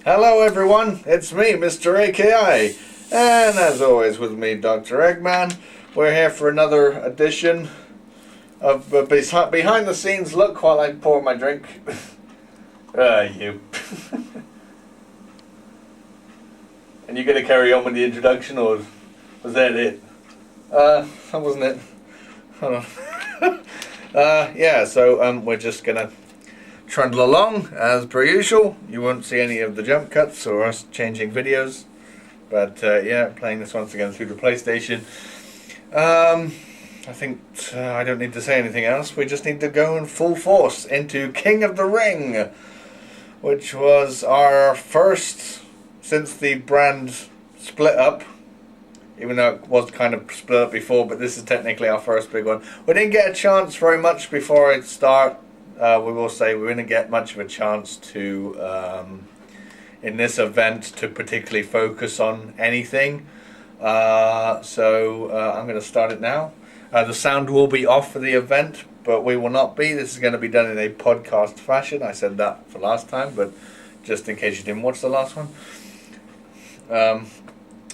Hello everyone, it's me, Mr. A.K.I. And as always with me, Doctor Eggman. We're here for another edition of Behind the Scenes Look while I pour my drink. You. And you gonna carry on with the introduction, or was that it? That wasn't it. Hold on. Yeah, so we're just gonna trundle along as per usual. You won't see any of the jump cuts or us changing videos, but yeah, playing this once again through the PlayStation. I think I don't need to say anything else. We just need to go in full force into King of the Ring, which was our first since the brand split up, even though it was kind of split up before, but this is technically our first big one. We didn't get a chance very much before it start. We will say we didn't get much of a chance to, in this event, to particularly focus on anything. So I'm going to start it now. The sound will be off for the event, but we will not be. This is going to be done in a podcast fashion. I said that for last time, but just in case you didn't watch the last one,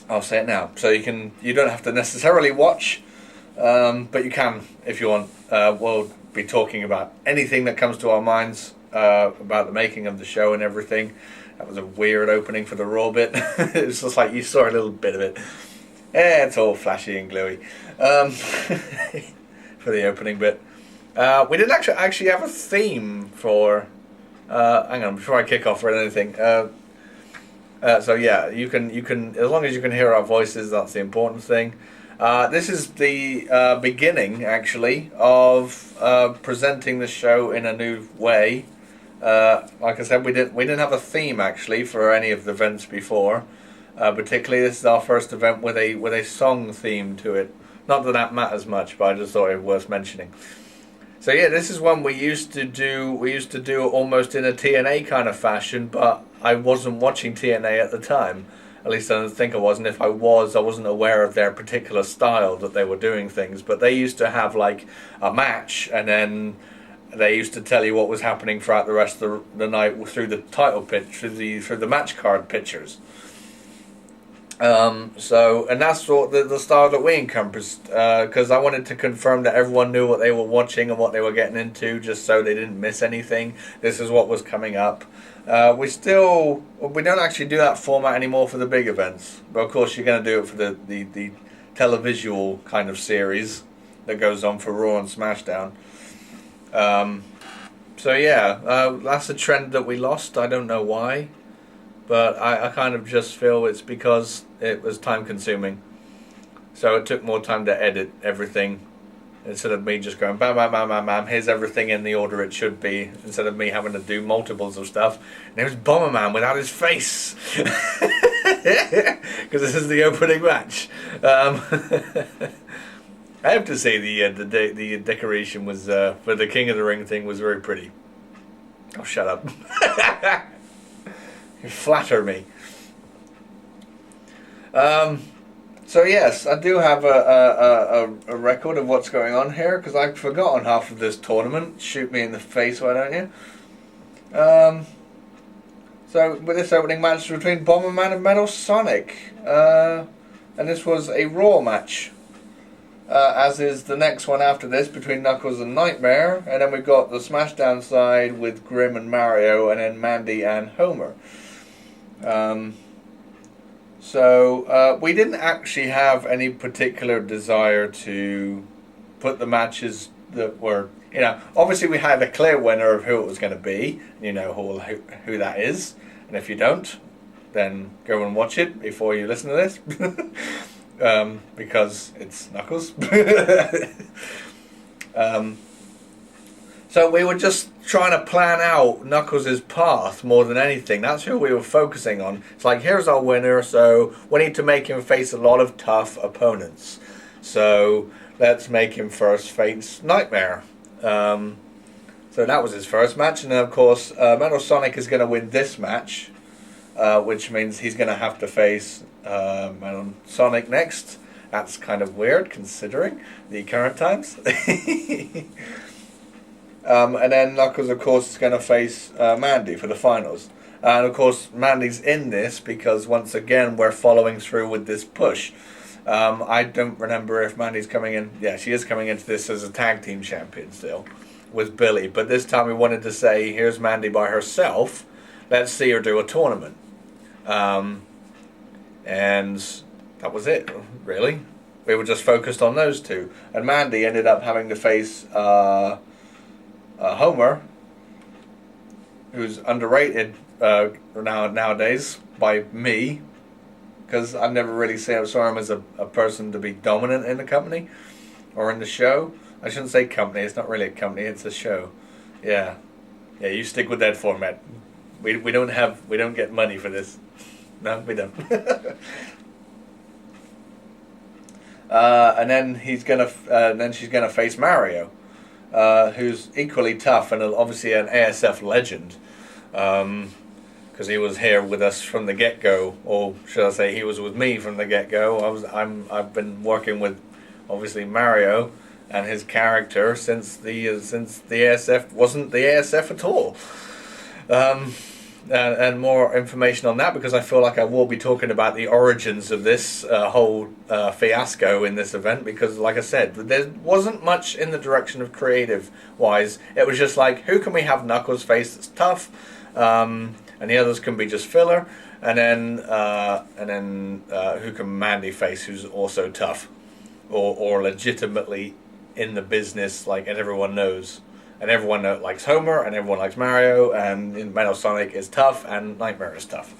I'll say it now. So you don't have to necessarily watch, but you can if you want. We'll be talking about anything that comes to our minds about the making of the show and everything. That was a weird opening for the Raw bit. It was just like you saw a little bit of it. Yeah, it's all flashy and gluey for the opening bit. We didn't actually have a theme for. Hang on, before I kick off or anything. So yeah, you can as long as you can hear our voices, that's the important thing. This is the beginning, actually, of presenting the show in a new way. Like I said, we didn't have a theme actually for any of the events before. Particularly, this is our first event with a song theme to it. Not that that matters much, but I just thought it was worth mentioning. So yeah, this is one we used to do. We used to do it almost in a TNA kind of fashion, but I wasn't watching TNA at the time. At least I don't think I was, and if I wasn't aware of their particular style that they were doing things. But they used to have like a match, and then they used to tell you what was happening throughout the rest of the night through the title pitch, through the match card pictures. And that's what the style that we encompassed, because I wanted to confirm that everyone knew what they were watching and what they were getting into, just so they didn't miss anything. This is what was coming up. We don't actually do that format anymore for the big events, but of course you're going to do it for the televisual kind of series that goes on for Raw and SmackDown. So yeah, that's a trend that we lost. I don't know why, but I kind of just feel it's because it was time consuming. So it took more time to edit everything. Instead of me just going bam, bam, bam, bam, bam, here's everything in the order it should be. Instead of me having to do multiples of stuff. And it was Bomberman without his face. Because this is the opening match. I have to say the decoration was, for the King of the Ring thing, was very pretty. Oh, shut up. You flatter me. So yes, I do have a record of what's going on here, because I've forgotten half of this tournament. Shoot me in the face, why don't you? So with this opening match between Bomberman and Metal Sonic, and this was a Raw match, as is the next one after this between Knuckles and Nightmare, and then we've got the SmackDown side with Grim and Mario, and then Mandy and Homer. So we didn't actually have any particular desire to put the matches that were, obviously we had a clear winner of who it was going to be. You know who that is, and if you don't, then go and watch it before you listen to this, because it's Knuckles. So we were just trying to plan out Knuckles' path more than anything. That's who we were focusing on. It's like, here's our winner, so we need to make him face a lot of tough opponents. So let's make him first face Nightmare. So that was his first match. And then, of course, Metal Sonic is going to win this match, which means he's going to have to face Metal Sonic next. That's kind of weird, considering the current times. And then Knuckles, of course, is going to face Mandy for the finals. And of course, Mandy's in this because once again we're following through with this push. I don't remember if Mandy's coming in. Yeah, she is coming into this as a tag team champion still with Billy. But this time we wanted to say, here's Mandy by herself. Let's see her do a tournament. And that was it, really. We were just focused on those two. And Mandy ended up having to face Homer, who's underrated nowadays by me, because I've never really saw him as a person to be dominant in the company or in the show. I shouldn't say company, it's not really a company, it's a show. Yeah, you stick with that format. We don't get money for this. No, we don't. And then she's gonna face Mario, who's equally tough and obviously an ASF legend, because he was here with us from the get-go, or should I say, he was with me from the get-go. I've been working with obviously Mario and his character since the ASF wasn't the ASF at all. And more information on that, because I feel like I will be talking about the origins of this whole fiasco in this event, because like I said, there wasn't much in the direction of creative wise. It was just like, who can we have Knuckles face that's tough, and the others can be just filler, and then who can Mandy face who's also tough or legitimately in the business, like, and everyone knows. And everyone likes Homer, and everyone likes Mario, and Metal Sonic is tough, and Nightmare is tough.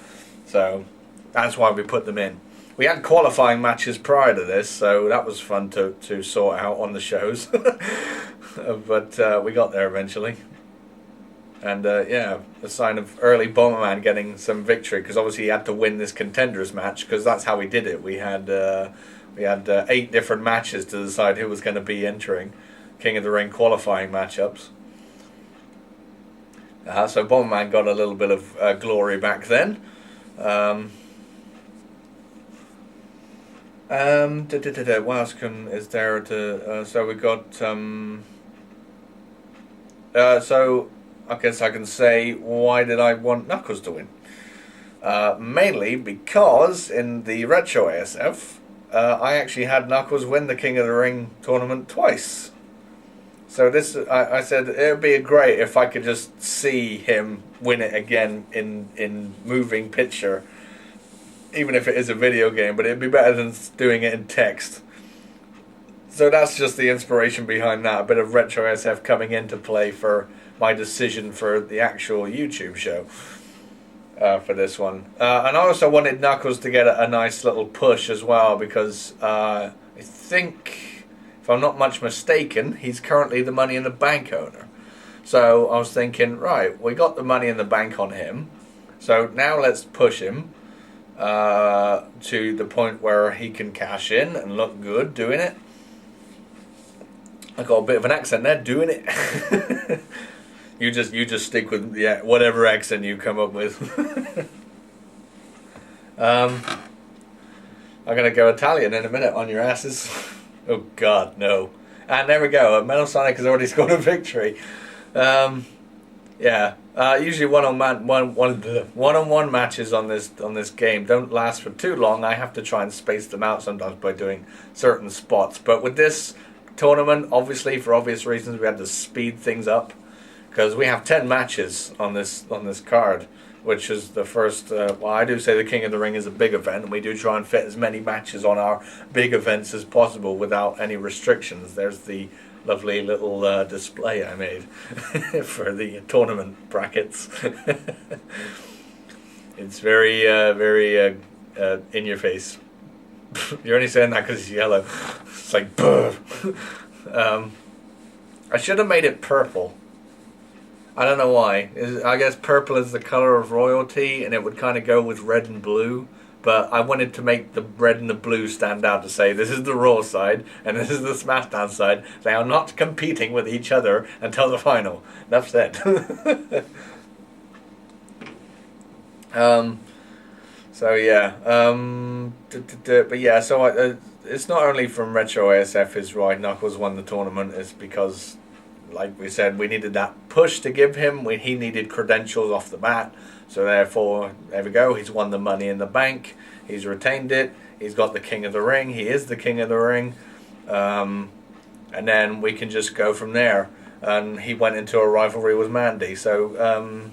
So that's why we put them in. We had qualifying matches prior to this, so that was fun to sort out on the shows. But we got there eventually. And yeah, a sign of early Bomberman getting some victory, because obviously he had to win this contenders match, because that's how we did it. We had 8 different matches to decide who was going to be entering King of the Ring qualifying matchups. So Bomberman got a little bit of glory back then. What else is there to... so we got... so I guess I can say, why did I want Knuckles to win? Mainly because in the Retro ASF, I actually had Knuckles win the King of the Ring tournament twice. So this, I said, it would be great if I could just see him win it again in moving picture, even if it is a video game, but it'd be better than doing it in text. So that's just the inspiration behind that, a bit of Retro SF coming into play for my decision for the actual YouTube show for this one. And I also wanted Knuckles to get a nice little push as well, because I think, if I'm not much mistaken, he's currently the Money in the Bank owner. So I was thinking, right, we got the Money in the Bank on him, so now let's push him to the point where he can cash in and look good doing it. I got a bit of an accent there, doing it. You just stick with whatever accent you come up with. I'm gonna go Italian in a minute on your asses. Oh God, no! And there we go. Metal Sonic has already scored a victory. Usually one-on-one matches on this game don't last for too long. I have to try and space them out sometimes by doing certain spots. But with this tournament, obviously for obvious reasons, we had to speed things up, because we have 10 matches on this card, which is the first. Well, I do say the King of the Ring is a big event, and we do try and fit as many matches on our big events as possible without any restrictions. There's the lovely little display I made for the tournament brackets. It's very in your face. You're only saying that because it's yellow. It's like, I should have made it purple. I don't know why. I guess purple is the color of royalty, and it would kind of go with red and blue. But I wanted to make the red and the blue stand out, to say this is the Raw side and this is the SmackDown side. They are not competing with each other until the final. Enough said. So yeah. But yeah. So it's not only from Retro ASF is why Knuckles won the tournament. It's because like we said, we needed that push to give him. He needed credentials off the bat. So therefore, there we go. He's won the Money in the Bank. He's retained it. He's got the King of the Ring. He is the King of the Ring. And then we can just go from there. And he went into a rivalry with Mandy. So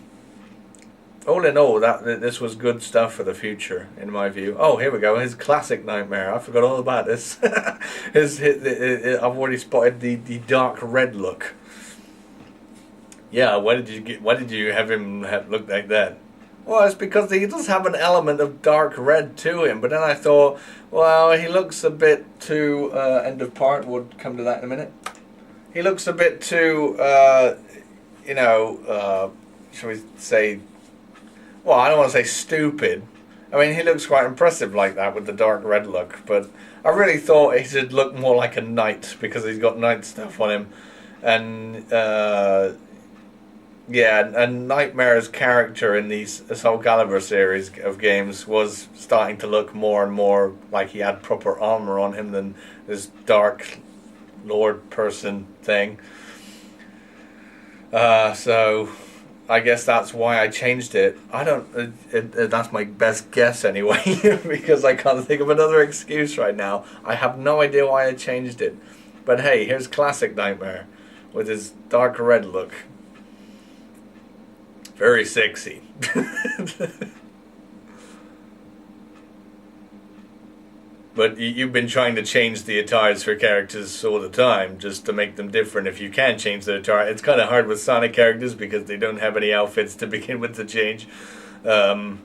all in all, this was good stuff for the future, in my view. Oh, here we go. His classic nightmare. I forgot all about this. I've already spotted the dark red look. Yeah, why did you have him look like that? Well, it's because he does have an element of dark red to him. But then I thought, well, he looks a bit too end of part. We'll come to that in a minute. He looks a bit too, shall we say? Well, I don't want to say stupid. I mean, he looks quite impressive like that with the dark red look. But I really thought he should look more like a knight because he's got knight stuff on him. And, and Nightmare's character in this Soul Calibur series of games was starting to look more and more like he had proper armor on him than this dark lord person thing. So I guess that's why I changed it. I don't. That's my best guess anyway, because I can't think of another excuse right now. I have no idea why I changed it. But hey, here's classic Nightmare with his dark red look. Very sexy. But you've been trying to change the attires for characters all the time, just to make them different. If you can change their attire, it's kind of hard with Sonic characters because they don't have any outfits to begin with to change. You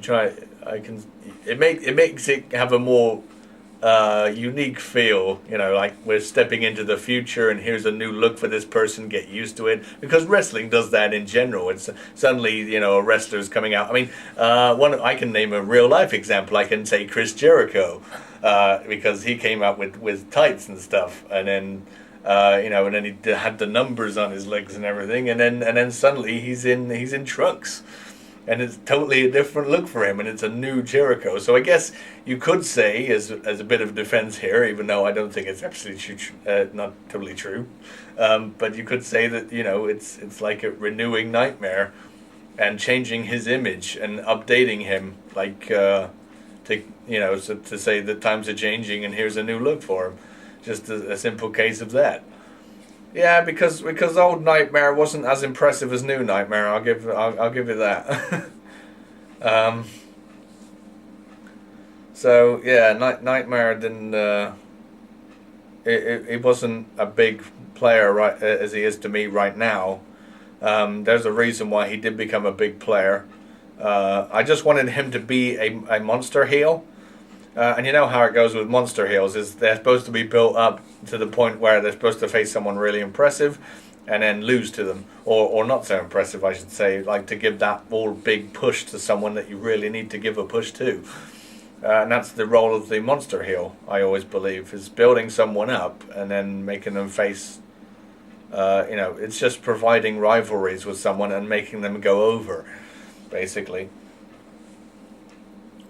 try. It makes it have a more unique feel. Like we're stepping into the future, and here's a new look for this person. Get used to it, because wrestling does that in general. It's suddenly a wrestler's coming out. I mean, I can name a real life example. I can say Chris Jericho, because he came out with tights and stuff, and then and then he had the numbers on his legs and everything, and then suddenly he's in trunks. And it's totally a different look for him, and it's a new Jericho. So I guess you could say, as a bit of defense here, even though I don't think it's absolutely not totally true, but you could say that it's like a renewing Nightmare, and changing his image and updating him, like to say that times are changing and here's a new look for him. Just a simple case of that. Yeah, because old Nightmare wasn't as impressive as new Nightmare. I'll give you that. So yeah, Nightmare didn't. He wasn't a big player right as he is to me right now. There's a reason why he did become a big player. I just wanted him to be a monster heel. And you know how it goes with monster heels, is they're supposed to be built up to the point where they're supposed to face someone really impressive and then lose to them, or not so impressive, I should say, like to give that all big push to someone that you really need to give a push to. And that's the role of the monster heel, I always believe, is building someone up and then making them face, it's just providing rivalries with someone and making them go over, basically.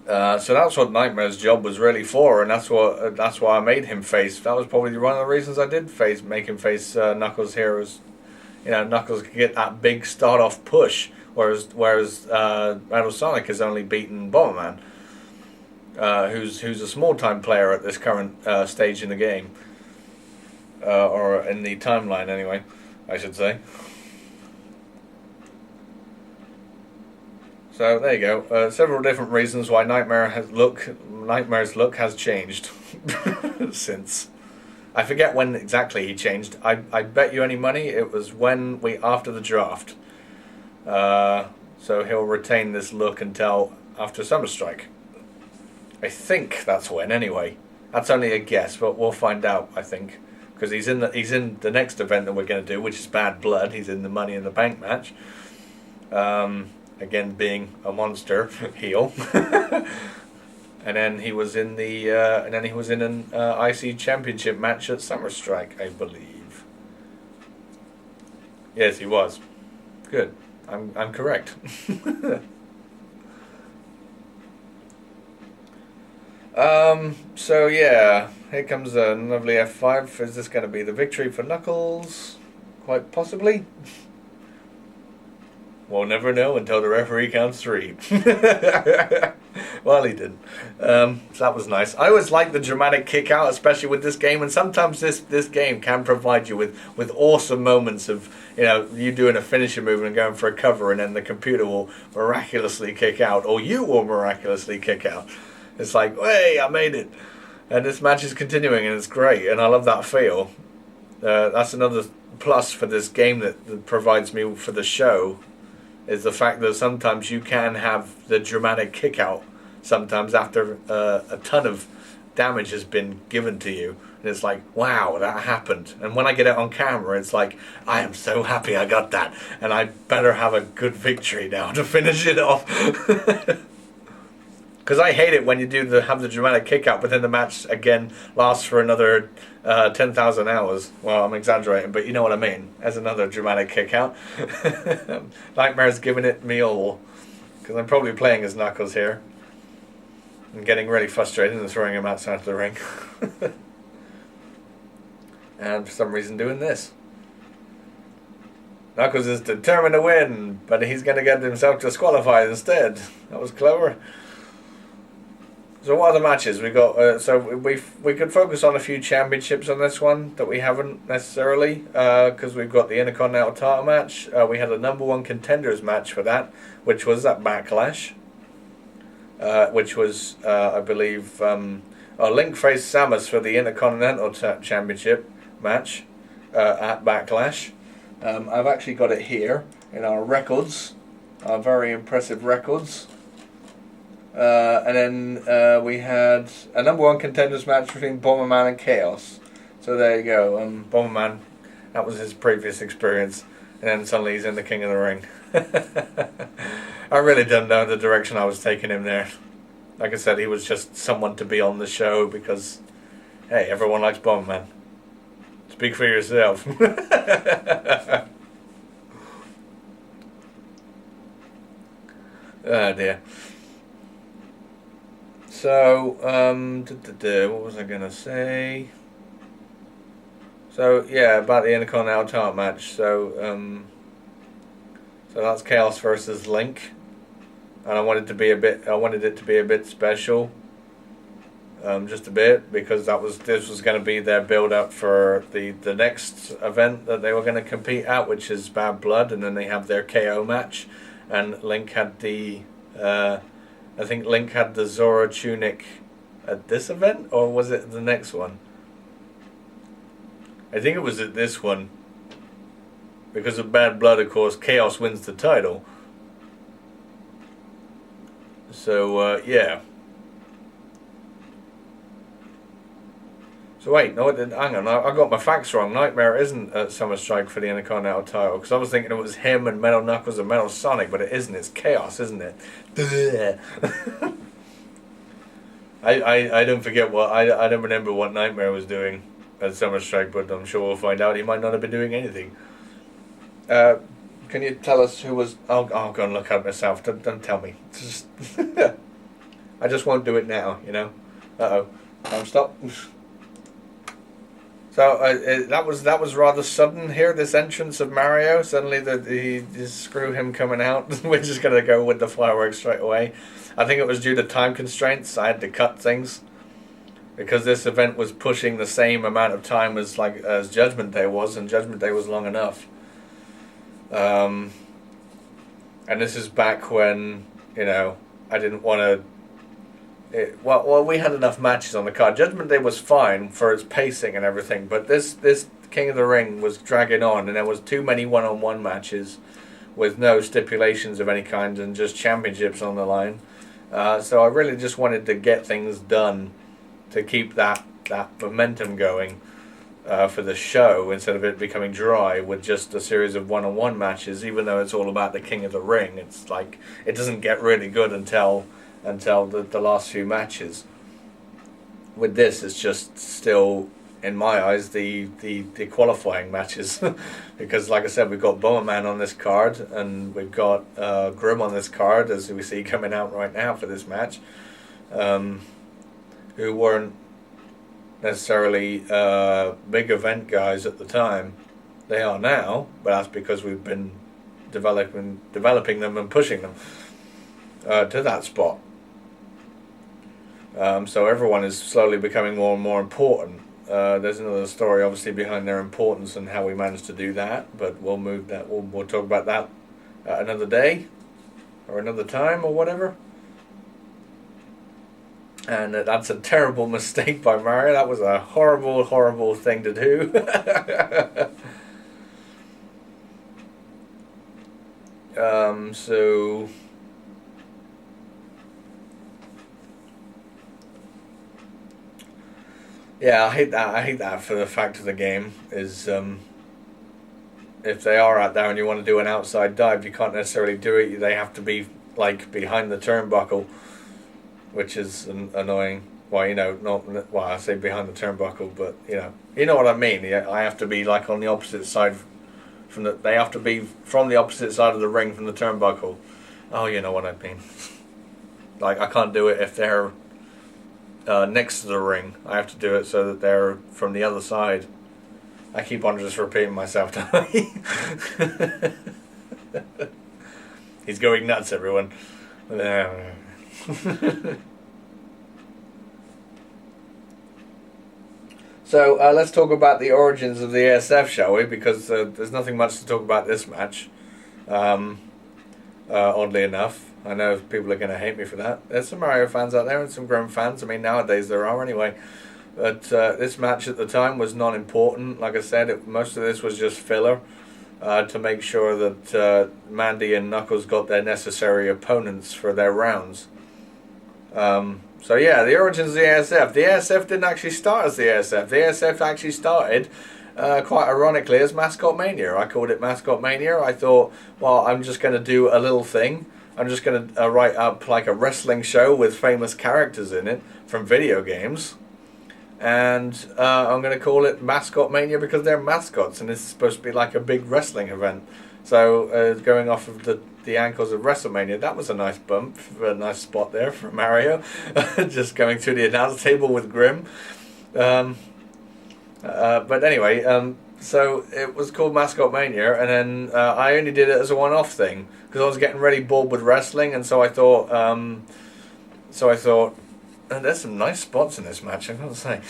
So that's what Nightmare's job was really for, and that's why I made him face. That was probably one of the reasons I did make him face Knuckles here. Was, Knuckles could get that big start off push, whereas Battle Sonic has only beaten Bomberman, who's a small time player at this current stage in the game, or in the timeline anyway, I should say. So there you go. Several different reasons why Nightmare's look has changed since. I forget when exactly he changed. I bet you any money it was after the draft. So he'll retain this look until after Summer Strike. I think that's when. Anyway, that's only a guess, but we'll find out. I think because he's in the next event that we're going to do, which is Bad Blood. He's in the Money in the Bank match. Again, being a monster heel, and then he was in an IC Championship match at Summer Strike, I believe. Yes, he was. Good. I'm correct. So yeah, here comes a lovely F5. Is this going to be the victory for Knuckles? Quite possibly. We'll never know until the referee counts 3. Well, he didn't. So that was nice. I always like the dramatic kick out, especially with this game. And sometimes this game can provide you with awesome moments of, you doing a finisher move and going for a cover, and then the computer will miraculously kick out, or you will miraculously kick out. It's like, hey, I made it. And this match is continuing, and it's great. And I love that feel. That's another plus for this game that provides me for the show, is the fact that sometimes you can have the dramatic kick out sometimes after a ton of damage has been given to you, and it's like, wow, that happened. And when I get it on camera, it's like, I am so happy I got that, and I better have a good victory now to finish it off. Because I hate it when you have the dramatic kick out, but then the match again lasts for another 10,000 hours. Well, I'm exaggerating, but you know what I mean. As another dramatic kick out. Nightmare's giving it me all. Because I'm probably playing as Knuckles here. And getting really frustrated and throwing him outside of the ring. And for some reason doing this. Knuckles is determined to win, but he's going to get himself disqualified instead. That was clever. So what are the matches we got? So we could focus on a few championships on this one that we haven't necessarily, because we've got the Intercontinental title match. We had a #1 contenders match for that, which was at Backlash. Which was, I believe, Link faced Samus for the Intercontinental Championship match at Backlash. I've actually got it here in our records, our very impressive records. And then we had a #1 contenders match between Bomberman and Chaos. So there you go. Bomberman, that was his previous experience, and then suddenly he's in the King of the Ring. I really didn't know the direction I was taking him there. Like I said, he was just someone to be on the show because, hey, everyone likes Bomberman. Speak for yourself. Oh dear. So, what was I going to say? So, yeah, about the Intercontinental title match. So that's Chaos versus Link. And I wanted it to be a bit special. Just a bit, because this was going to be their build up for the next event that they were going to compete at, which is Bad Blood, and then they have their KO match. And Link had I think Link had the Zora tunic at this event, or was it the next one? I think it was at this one. Because of Bad Blood, of course, Chaos wins the title. So, yeah. So wait, no, hang on, I got my facts wrong. Nightmare isn't at Summer Strike for the Intercontinental title, because I was thinking it was him and Metal Knuckles and Metal Sonic, but it isn't. It's Chaos, isn't it? I don't forget I don't remember what Nightmare was doing at Summer Strike, but I'm sure we'll find out. He might not have been doing anything. Can you tell us who was? I'll go and look at it myself. Don't tell me. I just won't do it now. Time stop. So that was rather sudden here. This entrance of Mario. Suddenly, screw him coming out. We're just gonna go with the fireworks straight away. I think it was due to time constraints. I had to cut things because this event was pushing the same amount of time as Judgment Day was, and Judgment Day was long enough. And this is back when I didn't want to. Well, we had enough matches on the card. Judgment Day was fine for its pacing and everything, but this King of the Ring was dragging on, and there was too many one-on-one matches with no stipulations of any kind and just championships on the line. So I really just wanted to get things done to keep that momentum going for the show, instead of it becoming dry with just a series of one-on-one matches. Even though it's all about the King of the Ring, it's like it doesn't get really good until the last few matches. With this, it's just still, in my eyes, the qualifying matches. Because, like I said, we've got Bomberman on this card, and we've got Grim on this card, as we see coming out right now for this match. And who weren't necessarily big event guys at the time. They are now, but that's because we've been developing them and pushing them to that spot. So everyone is slowly becoming more and more important. There's another story, obviously, behind their importance and how we managed to do that. But we'll move that. We'll talk about that another day, or another time, or whatever. And that's a terrible mistake by Mario. That was a horrible, horrible thing to do. So yeah, I hate that. I hate that for the fact of the game is if they are out there and you want to do an outside dive, you can't necessarily do it. They have to be like behind the turnbuckle, which is annoying. Well, not well. I say behind the turnbuckle, but you know what I mean. I have to be like on the opposite side from the. They have to be from the opposite side of the ring from the turnbuckle. Oh, you know what I mean. Like I can't do it if they're next to the ring. I have to do it so that they're from the other side. I keep on just repeating myself, don't I? He's going nuts, everyone. So let's talk about the origins of the ASF, shall we? Because there's nothing much to talk about this match. Oddly enough, I know people are going to hate me for that. There's some Mario fans out there and some Grim fans. I mean, nowadays there are anyway. But this match at the time was not important. Like I said, most of this was just filler to make sure that Mandy and Knuckles got their necessary opponents for their rounds. So yeah, the origins of the ASF. The ASF didn't actually start as the ASF. The ASF actually started, quite ironically, as Mascot Mania. I called it Mascot Mania. I thought, well, I'm just going to do a little thing. I'm just going to write up like a wrestling show with famous characters in it from video games. And I'm going to call it Mascot Mania because they're mascots and this is supposed to be like a big wrestling event. So going off of the ankles of WrestleMania, that was a nice bump, a nice spot there for Mario. Just going through the announce table with Grimm. But anyway, so it was called Mascot Mania, and then I only did it as a one-off thing because I was getting really bored with wrestling, and so I thought, there's some nice spots in this match, I've got to say.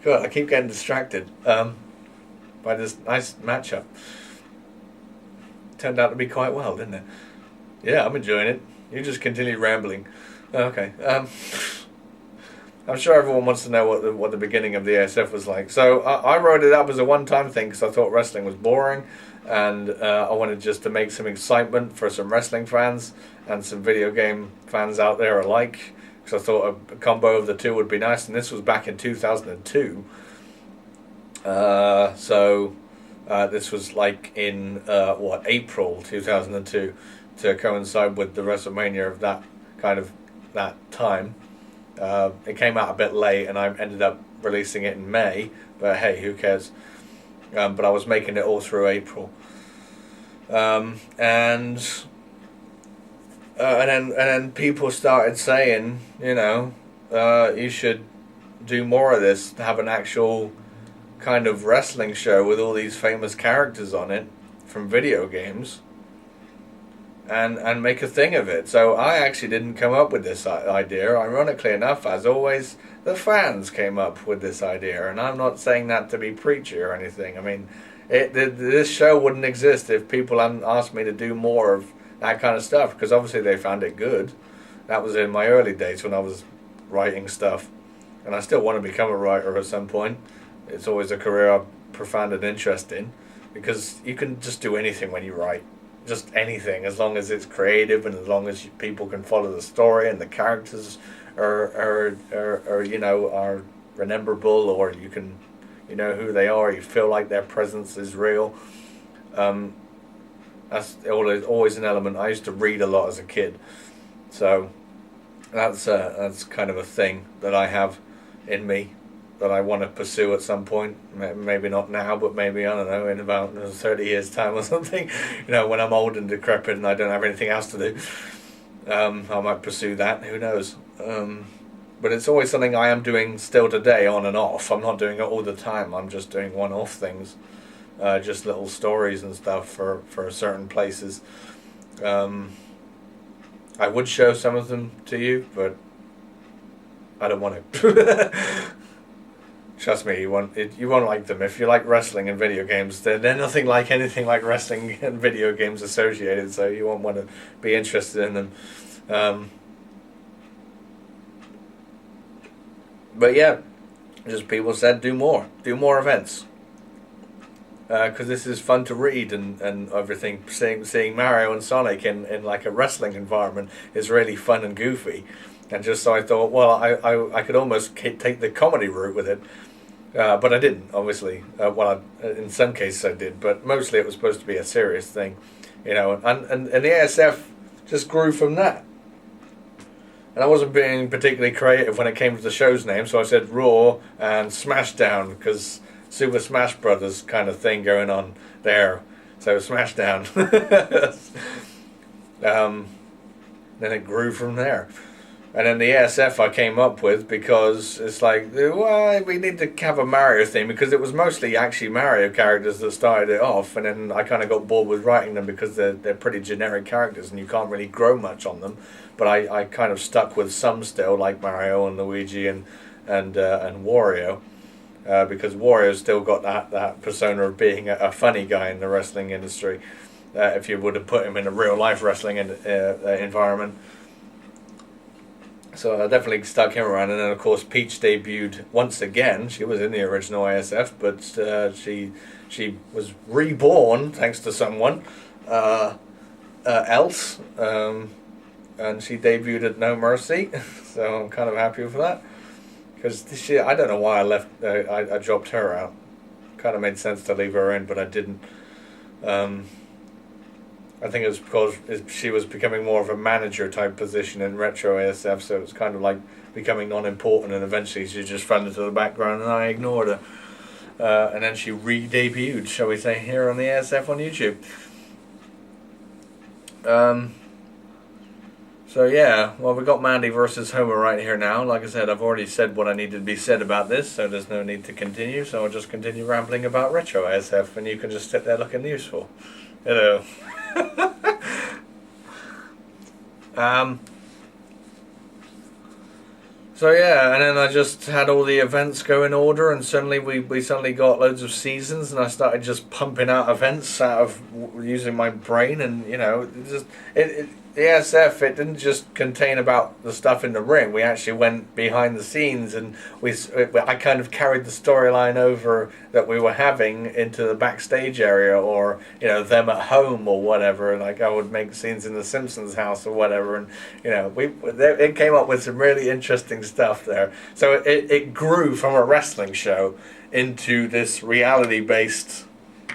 God, I keep getting distracted by this nice matchup. Turned out to be quite well, didn't it? Yeah, I'm enjoying it. You just continue rambling. Okay. I'm sure everyone wants to know what the beginning of the ASF was like. So I wrote it up as a one-time thing because I thought wrestling was boring, and I wanted just to make some excitement for some wrestling fans and some video game fans out there alike. Because I thought a combo of the two would be nice, and this was back in 2002. This was like in April 2002 to coincide with the WrestleMania of that time. It came out a bit late, and I ended up releasing it in May. But hey, who cares? But I was making it all through April, and then people started saying, you should do more of this, have an actual kind of wrestling show with all these famous characters on it from video games, and make a thing of it. So I actually didn't come up with this idea. Ironically enough, as always, the fans came up with this idea, and I'm not saying that to be preachy or anything. I mean, this show wouldn't exist if people hadn't asked me to do more of that kind of stuff, because obviously they found it good. That was in my early days when I was writing stuff, and I still want to become a writer at some point. It's always a career I've profound an interest in, because you can just do anything when you write. Just anything, as long as it's creative and as long as people can follow the story and the characters are rememberable, or you can, who they are. You feel like their presence is real. That's always an element. I used to read a lot as a kid, so that's kind of a thing that I have in me that I want to pursue at some point. Maybe not now, but maybe, I don't know, in about 30 years' time or something. When I'm old and decrepit and I don't have anything else to do, I might pursue that. Who knows? But it's always something I am doing still today, on and off. I'm not doing it all the time. I'm just doing one-off things, just little stories and stuff for certain places. I would show some of them to you, but I don't want to. Trust me, you won't like them. If you like wrestling and video games, they're nothing like anything like wrestling and video games associated, so you won't want to be interested in them. But yeah, just people said do more events, because this is fun to read and everything. Seeing Mario and Sonic in like a wrestling environment is really fun and goofy, and just so I thought, well, I could almost take the comedy route with it, but I didn't, obviously. In some cases I did, but mostly it was supposed to be a serious thing, and the ASF just grew from that. And I wasn't being particularly creative when it came to the show's name, so I said Raw and Smashdown, because Super Smash Brothers kind of thing going on there. So Smashdown. Then it grew from there. And then the ASF I came up with because it's like, well, we need to have a Mario theme, because it was mostly actually Mario characters that started it off, and then I kind of got bored with writing them because they're pretty generic characters and you can't really grow much on them. But I kind of stuck with some still, like Mario and Luigi and Wario, because Wario's still got that persona of being a funny guy in the wrestling industry, if you would have put him in a real life wrestling environment. So I definitely stuck him around. And then of course Peach debuted once again. She was in the original ASF, but she was reborn thanks to someone else. And she debuted at No Mercy, so I'm kind of happy with that. Because I don't know why I dropped her out. Kind of made sense to leave her in, but I didn't. I think it was because she was becoming more of a manager type position in Retro ASF, so it was kind of like becoming non-important, and eventually she just fell into the background and I ignored her. And then she re-debuted, shall we say, here on the ASF on YouTube. So yeah, well, we got Mandy versus Homer right here now. Like I said, I've already said what I needed to be said about this, so there's no need to continue. So I'll just continue rambling about Retro ASF, and you can just sit there looking useful. Hello. So yeah, and then I just had all the events go in order, and suddenly we suddenly got loads of seasons, and I started just pumping out events out of using my brain, and the ASF, it didn't just contain about the stuff in the ring. We actually went behind the scenes, and I kind of carried the storyline over that we were having into the backstage area, or them at home or whatever. Like I would make scenes in the Simpsons house or whatever, and it came up with some really interesting stuff there. So it grew from a wrestling show into this reality-based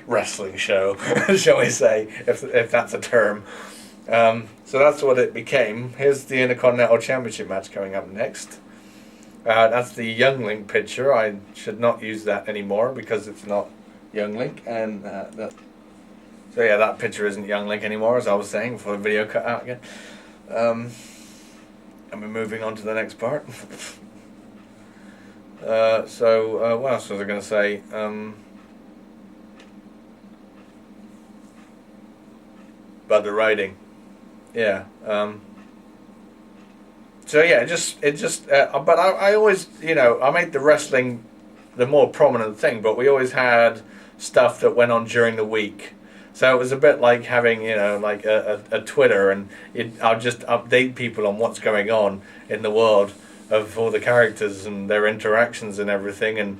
wrestling show, shall we say, if that's a term. So that's what it became. Here's the Intercontinental Championship match coming up next. That's the Young Link picture. I should not use that anymore because it's not Young Link. And so yeah, that picture isn't Young Link anymore, as I was saying before the video cut out again. And we're moving on to the next part. So what else was I going to say? About the writing. Yeah. So yeah, but I always, I made the wrestling the more prominent thing, but we always had stuff that went on during the week. So it was a bit like having, like a Twitter, and I'll just update people on what's going on in the world of all the characters and their interactions and everything, and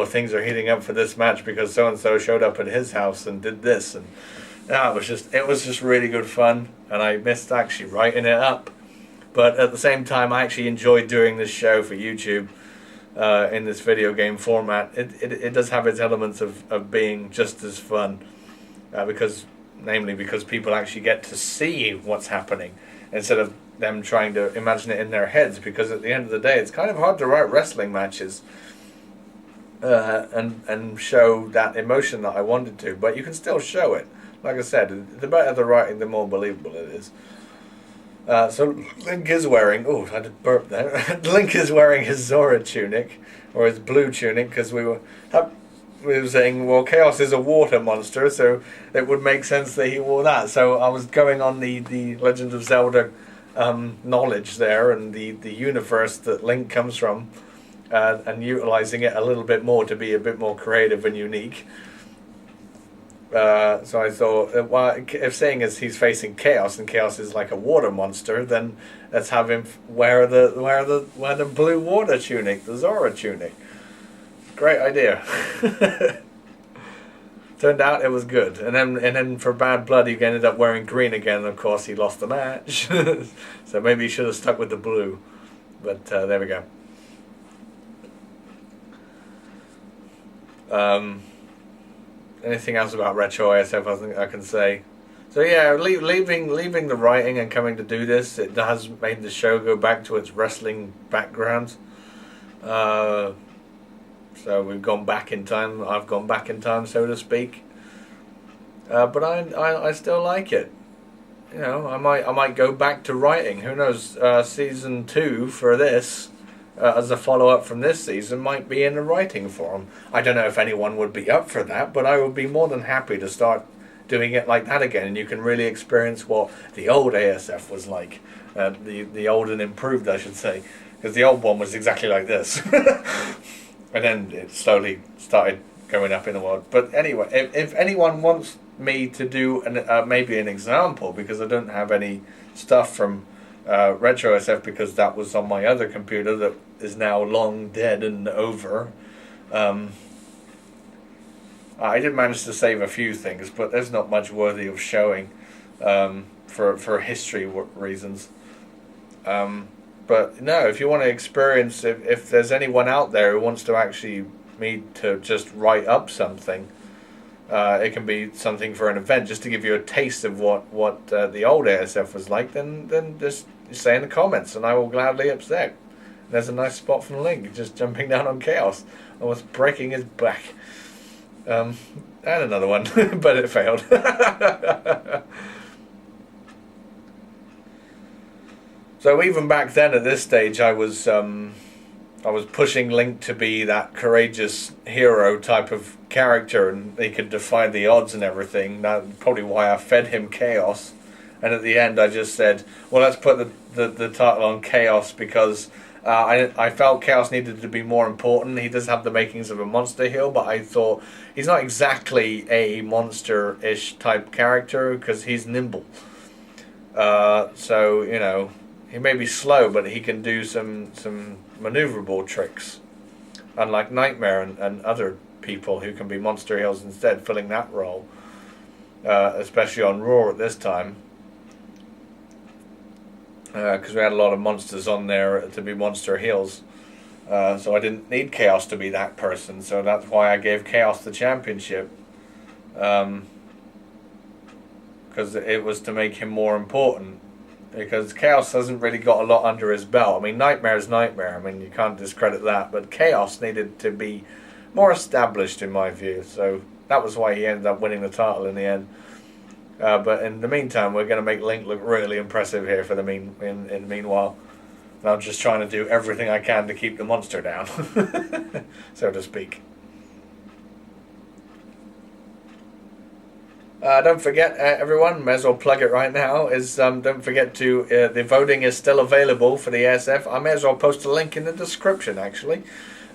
things are heating up for this match because so and so showed up at his house and did this, and it was just really good fun, and I missed actually writing it up. But at the same time, I actually enjoyed doing this show for YouTube in this video game format. It does have its elements of being just as fun, because people actually get to see what's happening instead of them trying to imagine it in their heads, because at the end of the day, it's kind of hard to write wrestling matches and show that emotion that I wanted to, but you can still show it. Like I said, the better the writing, the more believable it is. So Link is wearing. Oh, I did burp there. Link is wearing his Zora tunic, or his blue tunic, because we were saying, well, Chaos is a water monster, so it would make sense that he wore that. So I was going on the Legend of Zelda knowledge there, and the universe that Link comes from, and utilizing it a little bit more to be a bit more creative and unique. So I thought, well, if saying as he's facing Chaos, and Chaos is like a water monster, then let's have him wear the blue water tunic, the Zora tunic. Great idea. Turned out it was good, and then for Bad Blood he ended up wearing green again. And of course, he lost the match, so maybe he should have stuck with the blue. But there we go. Anything else about Retro ASF I think I can say? So yeah, leaving the writing and coming to do this, it has made the show go back to its wrestling background. So we've gone back in time. I've gone back in time, so to speak. But I still like it. You know, I might go back to writing. Who knows? Season 2 for this, as a follow-up from this season, might be in a writing form. I don't know if anyone would be up for that, but I would be more than happy to start doing it like that again, and you can really experience what the old ASF was like. The old and improved, I should say, because the old one was exactly like this. And then it slowly started going up in the world. But anyway, if anyone wants me to do maybe an example, because I don't have any stuff from Retro SF, because that was on my other computer that is now long dead and over. I did manage to save a few things, but there's not much worthy of showing for history reasons. But no, if you want to experience, if there's anyone out there who wants to actually me to just write up something, it can be something for an event, just to give you a taste of what the old ASF was like, then just say in the comments, and I will gladly accept. There's a nice spot from Link, just jumping down on Chaos, almost breaking his back. And another one, but it failed. So even back then, at this stage, I was pushing Link to be that courageous hero type of character, and he could defy the odds and everything. That's probably why I fed him Chaos. And at the end, I just said, well, let's put the title on Chaos, because I felt Chaos needed to be more important. He does have the makings of a monster heel, but I thought he's not exactly a monster-ish type character, because he's nimble. So, you know, he may be slow, but he can do some maneuverable tricks, unlike Nightmare and other people who can be monster heels instead, filling that role, especially on Raw at this time, because we had a lot of monsters on there to be monster heels, so I didn't need Chaos to be that person, so that's why I gave Chaos the championship, because it was to make him more important. Because Chaos hasn't really got a lot under his belt. I mean, Nightmare's Nightmare. I mean, you can't discredit that. But Chaos needed to be more established, in my view. So that was why he ended up winning the title in the end. But in the meantime, we're going to make Link look really impressive here for the meanwhile. And I'm just trying to do everything I can to keep the monster down, so to speak. Don't forget, everyone, may as well plug it right now, don't forget to, the voting is still available for the ASF. I may as well post a link in the description, actually.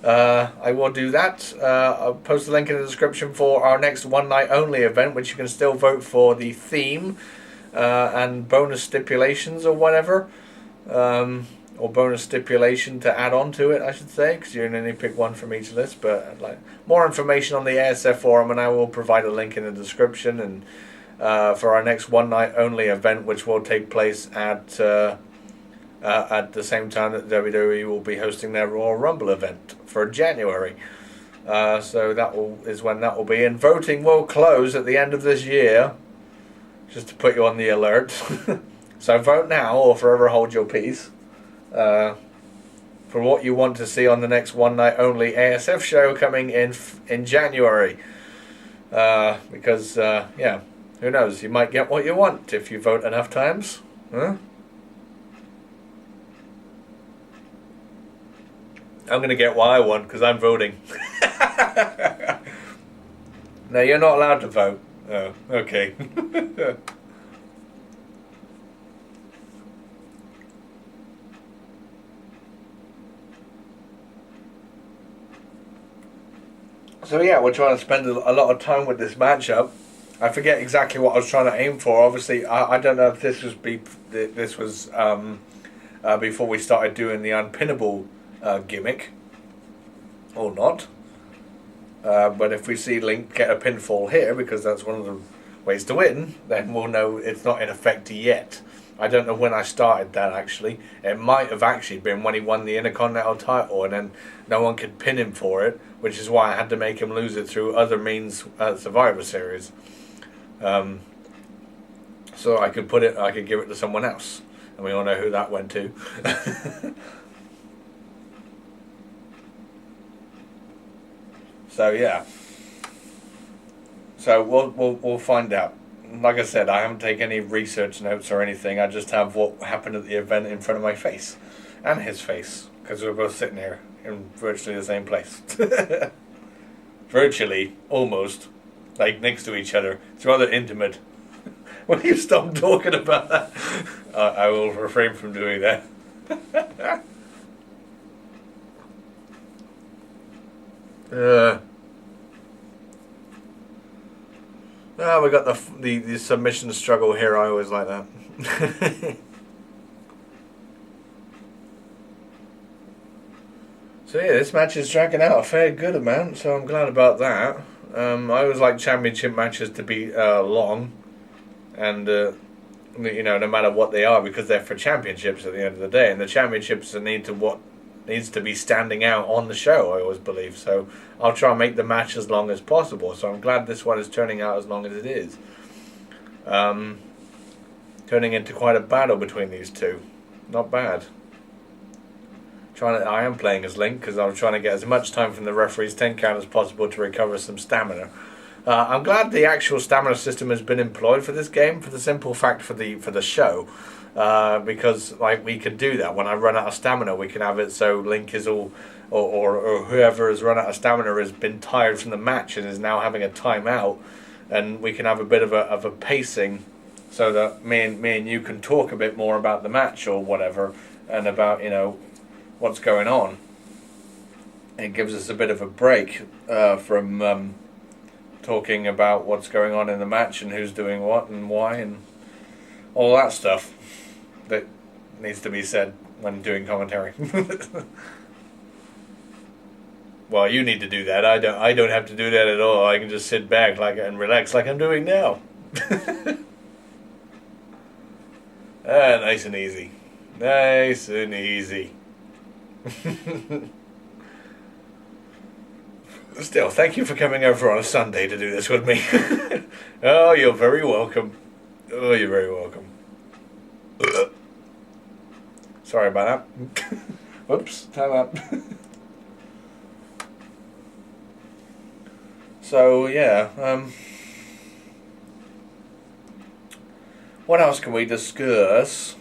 I will do that. I'll post a link in the description for our next one night only event, which you can still vote for the theme and bonus stipulations or whatever. Or bonus stipulation to add on to it, I should say, because you can only pick one from each list. But like more information on the ASF forum, and I will provide a link in the description. And for our next one night only event, which will take place at the same time that WWE will be hosting their Royal Rumble event for January. So is when that will be. And voting will close at the end of this year, just to put you on the alert. So vote now or forever hold your peace. For what you want to see on the next one night only ASF show coming in January, because yeah, who knows, you might get what you want if you vote enough times, huh? I'm going to get what I want because I'm voting. No, you're not allowed to vote. Oh, okay. So yeah, we're trying to spend a lot of time with this matchup. I forget exactly what I was trying to aim for. Obviously, I don't know if this was before we started doing the unpinnable gimmick or not. But if we see Link get a pinfall here, because that's one of the ways to win, then we'll know it's not in effect yet. I don't know when I started that, actually. It might have actually been when he won the Intercontinental title and then no one could pin him for it, which is why I had to make him lose it through other means at Survivor Series. So I could give it to someone else. And we all know who that went to. So yeah. So we'll find out. Like I said, I haven't taken any research notes or anything. I just have what happened at the event in front of my face. And his face. Because we're both sitting here in virtually the same place. Virtually, almost. Like next to each other. It's rather intimate. Will you stop talking about that? I will refrain from doing that. We got the submission struggle here. I always like that. So yeah, this match is dragging out a fair good amount, so I'm glad about that. I always like championship matches to be long, and no matter what they are, because they're for championships at the end of the day, and the championships what needs to be standing out on the show, I always believe. So I'll try and make the match as long as possible. So I'm glad this one is turning out as long as it is. Turning into quite a battle between these two. Not bad. I am playing as Link because I'm trying to get as much time from the referee's 10 count as possible to recover some stamina. I'm glad the actual stamina system has been employed for this game, for the simple fact for the show. Because we can do that. When I run out of stamina, we can have it so Link is all, or whoever has run out of stamina has been tired from the match and is now having a timeout, and we can have a bit of a pacing, so that me and you can talk a bit more about the match or whatever, and about what's going on. It gives us a bit of a break from talking about what's going on in the match and who's doing what and why and all that stuff that needs to be said when doing commentary. Well, you need to do that. I don't have to do that at all. I can just sit back and relax like I'm doing now. Nice and easy. Nice and easy. Still, thank you for coming over on a Sunday to do this with me. Oh, you're very welcome. Oh, you're very welcome. Sorry about that. Whoops, time up. So, yeah. What else can we discuss?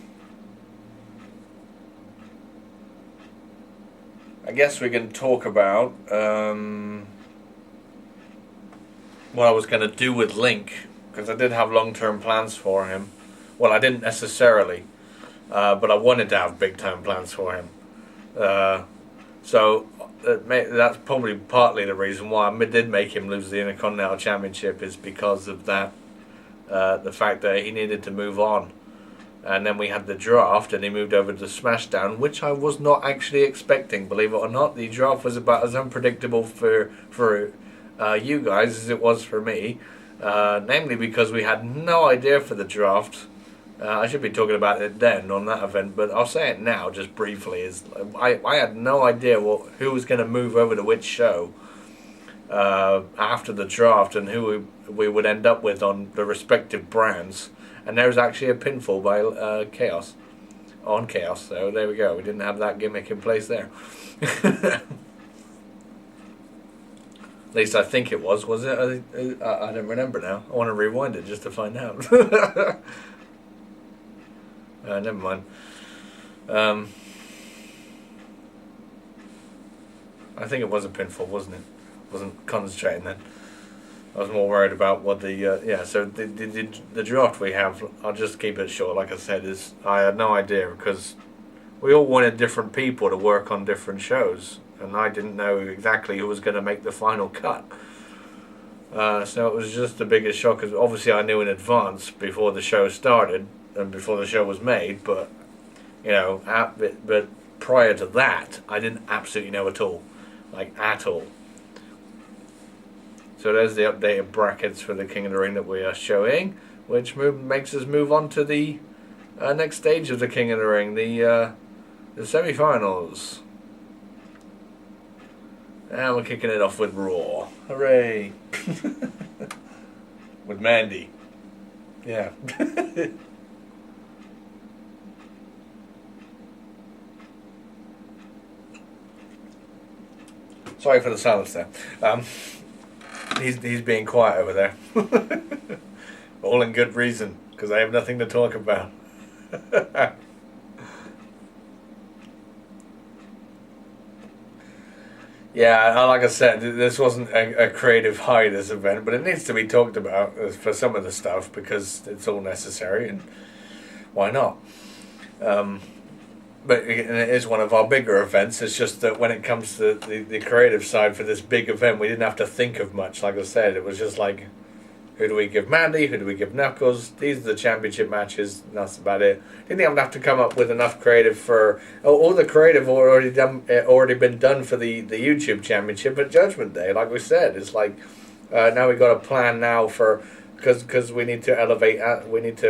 I guess we can talk about what I was going to do with Link, because I did have long-term plans for him. Well, I didn't necessarily, but I wanted to have big-time plans for him. So that's probably partly the reason why I did make him lose the Intercontinental Championship, is because of that, the fact that he needed to move on. And then we had the draft, and he moved over to SmackDown, which I was not actually expecting, believe it or not. The draft was about as unpredictable for you guys as it was for me, namely because we had no idea for the draft. I should be talking about it then on that event, but I'll say it now just briefly. I had no idea who was going to move over to which show after the draft, and who we would end up with on the respective brands. And there was actually a pinfall by Chaos on Chaos, so there we go. We didn't have that gimmick in place there. At least I think it was it? I don't remember now. I want to rewind it just to find out. Never mind. I think it was a pinfall, wasn't it? Wasn't concentrating then. I was more worried about what the So the draft we have, I'll just keep it short. Like I said, is I had no idea because we all wanted different people to work on different shows, and I didn't know exactly who was going to make the final cut. So it was just the biggest shock, because obviously I knew in advance before the show started and before the show was made, but but prior to that, I didn't absolutely know at all, like at all. So there's the updated brackets for the King of the Ring that we are showing, which makes us move on to the next stage of the King of the Ring, the semi-finals. And we're kicking it off with Raw. Hooray! With Mandy. Yeah. Sorry for the silence there. He's being quiet over there. All in good reason, because I have nothing to talk about. Yeah, like I said, this wasn't a creative high, this event, but it needs to be talked about for some of the stuff because it's all necessary, and why not? But it is one of our bigger events. It's just that when it comes to the creative side for this big event, we didn't have to think of much. Like I said, it was just like, who do we give Mandy? Who do we give Knuckles? These are the championship matches. And that's about it. Didn't even have to come up with enough creative for all the creative already been done for the YouTube championship at Judgment Day. Like we said, it's like now we got a plan now for. Because we need to elevate, we need to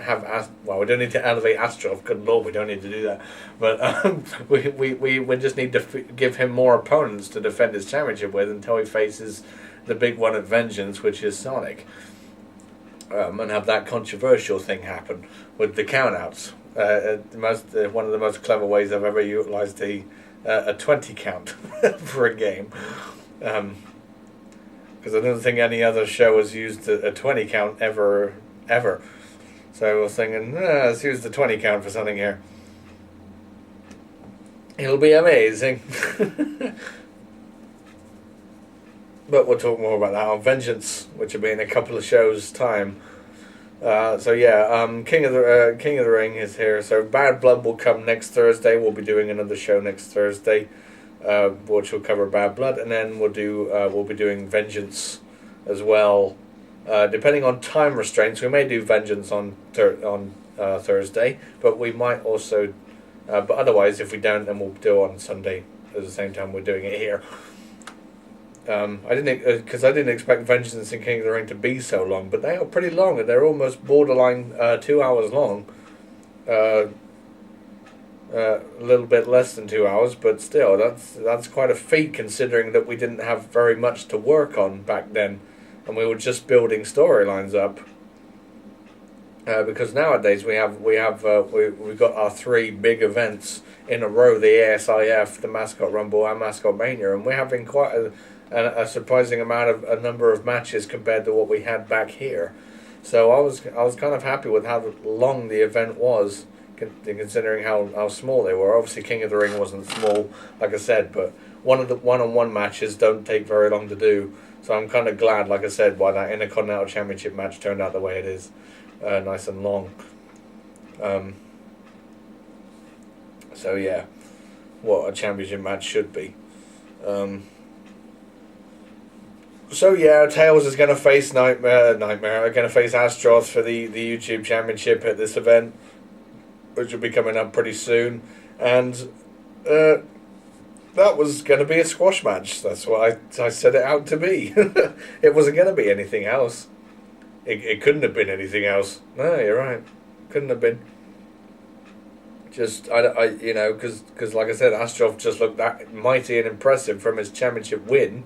have, we don't need to elevate Astrov. Good Lord, we don't need to do that. But we just need to give him more opponents to defend his championship with until he faces the big one at Vengeance, which is Sonic, and have that controversial thing happen with the countouts. One of the most clever ways I've ever utilised a 20 count for a game. Because I don't think any other show has used a 20 count ever. So I was thinking, let's use the 20 count for something here. It'll be amazing. But we'll talk more about that on Vengeance, which will be in a couple of shows' time. King of the Ring is here. So Bad Blood will come next Thursday. We'll be doing another show next Thursday. Which will cover Bad Blood, and then we'll be doing Vengeance as well. Depending on time restraints, we may do Vengeance on Thursday, but we might also. But otherwise, if we don't, then we'll do it on Sunday at the same time we're doing it here. I didn't expect Vengeance and King of the Ring to be so long, but they are pretty long, and they're almost borderline 2 hours long. A little bit less than 2 hours, but still, that's quite a feat considering that we didn't have very much to work on back then, and we were just building storylines up. Because nowadays we've got our 3 big events in a row: the ASIF, the Mascot Rumble, and Mascot Mania, and we're having quite a surprising a number of matches compared to what we had back here. So I was kind of happy with how long the event was, considering how small they were. Obviously King of the Ring wasn't small, like I said, but one of the one-on-one matches don't take very long to do, so I'm kind of glad, like I said, why that Intercontinental Championship match turned out the way it is, nice and long. So yeah, what a championship match should be. So yeah, Tails is going to face Nightmare, going to face Astroth for the YouTube Championship at this event, which will be coming up pretty soon, and that was going to be a squash match. That's what I set it out to be. It wasn't going to be anything else. It couldn't have been anything else. No, you're right. Couldn't have been. Just because like I said, Astrov just looked that mighty and impressive from his championship win.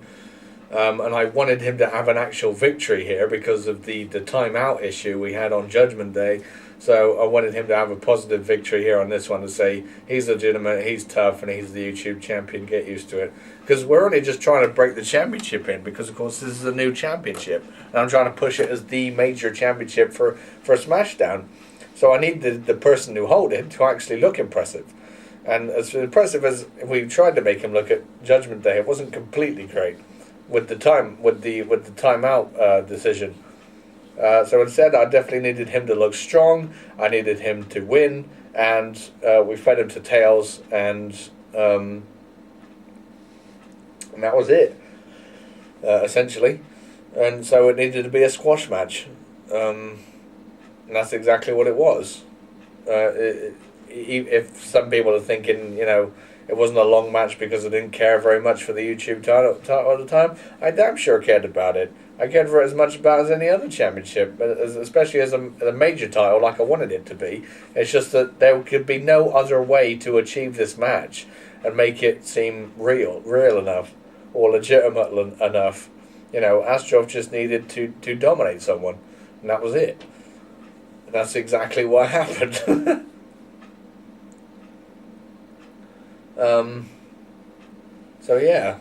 And I wanted him to have an actual victory here because of the timeout issue we had on Judgment Day. So I wanted him to have a positive victory here on this one to say he's legitimate, he's tough, and he's the YouTube champion. Get used to it. Because we're only just trying to break the championship in because, of course, this is a new championship. And I'm trying to push it as the major championship for SmackDown. So I need the person who hold it to actually look impressive. And as impressive as we tried to make him look at Judgment Day, it wasn't completely great with the timeout decision. So instead, I definitely needed him to look strong. I needed him to win, and we fed him to tails, and that was it, essentially. And so it needed to be a squash match, and that's exactly what it was. If some people are thinking, it wasn't a long match because I didn't care very much for the YouTube title at the time, I damn sure cared about it. I cared for it as much about as any other championship, especially as a major title like I wanted it to be. It's just that there could be no other way to achieve this match and make it seem real enough or legitimate enough. Astrov just needed to dominate someone, and that was it. And that's exactly what happened. So yeah,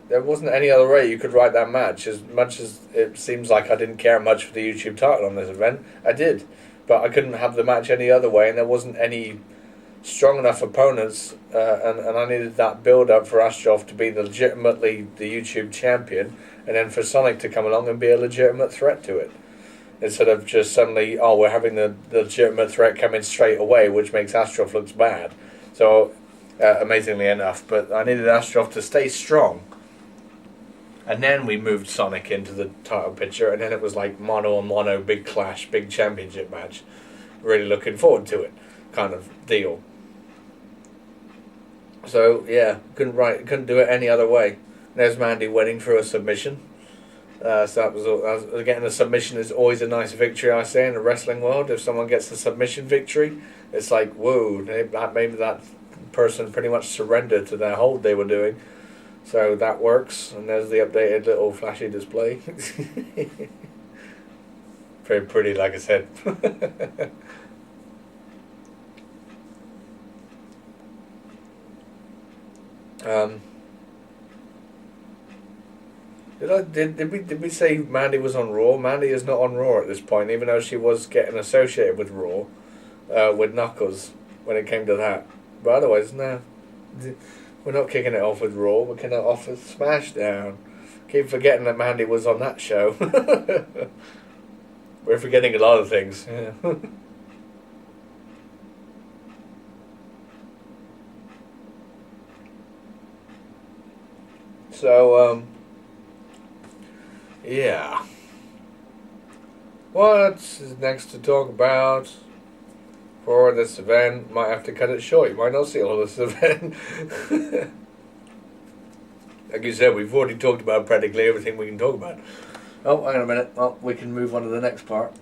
there wasn't any other way you could write that match. As much as it seems like I didn't care much for the YouTube title on this event, I did. But I couldn't have the match any other way, and there wasn't any strong enough opponents, and I needed that build-up for Astrov to be legitimately the YouTube champion, and then for Sonic to come along and be a legitimate threat to it. Instead of just suddenly, we're having the legitimate threat come in straight away, which makes Astrov look bad. So, amazingly enough, but I needed Astrov to stay strong. And then we moved Sonic into the title picture, and then it was like mono on mono, big clash, big championship match. Really looking forward to it, kind of deal. So yeah, couldn't do it any other way. There's Mandy winning through a submission. So that was getting a submission is always a nice victory, I say, in the wrestling world. If someone gets a submission victory, it's like, whoa, maybe that person pretty much surrendered to their hold they were doing. So that works, and there's the updated little flashy display. Very pretty, like I said. Did we say Mandy was on Raw? Mandy is not on Raw at this point, even though she was getting associated with Raw, with Knuckles, when it came to that. But otherwise, no. We're not kicking it off with Raw, we're kicking it off with SmackDown. Keep forgetting that Mandy was on that show. We're forgetting a lot of things. Yeah. So, yeah. What's next to talk about for this event? Might have to cut it short. You might not see all this event. Like you said, we've already talked about practically everything we can talk about. Oh, hang on a minute. Well, we can move on to the next part.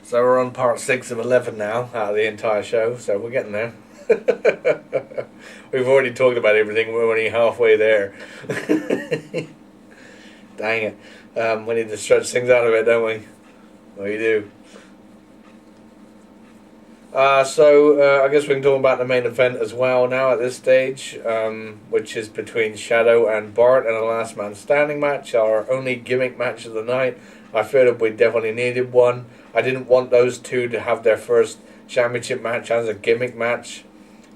So we're on part 6 of 11 now, out of the entire show, so we're getting there. We've already talked about everything, we're only halfway there. Dang it. We need to stretch things out a bit, don't we? Well, you do. So I guess we can talk about the main event as well now at this stage, which is between Shadow and Bart in a last man standing match, our only gimmick match of the night. I felt we definitely needed one. I didn't want those two to have their first championship match as a gimmick match,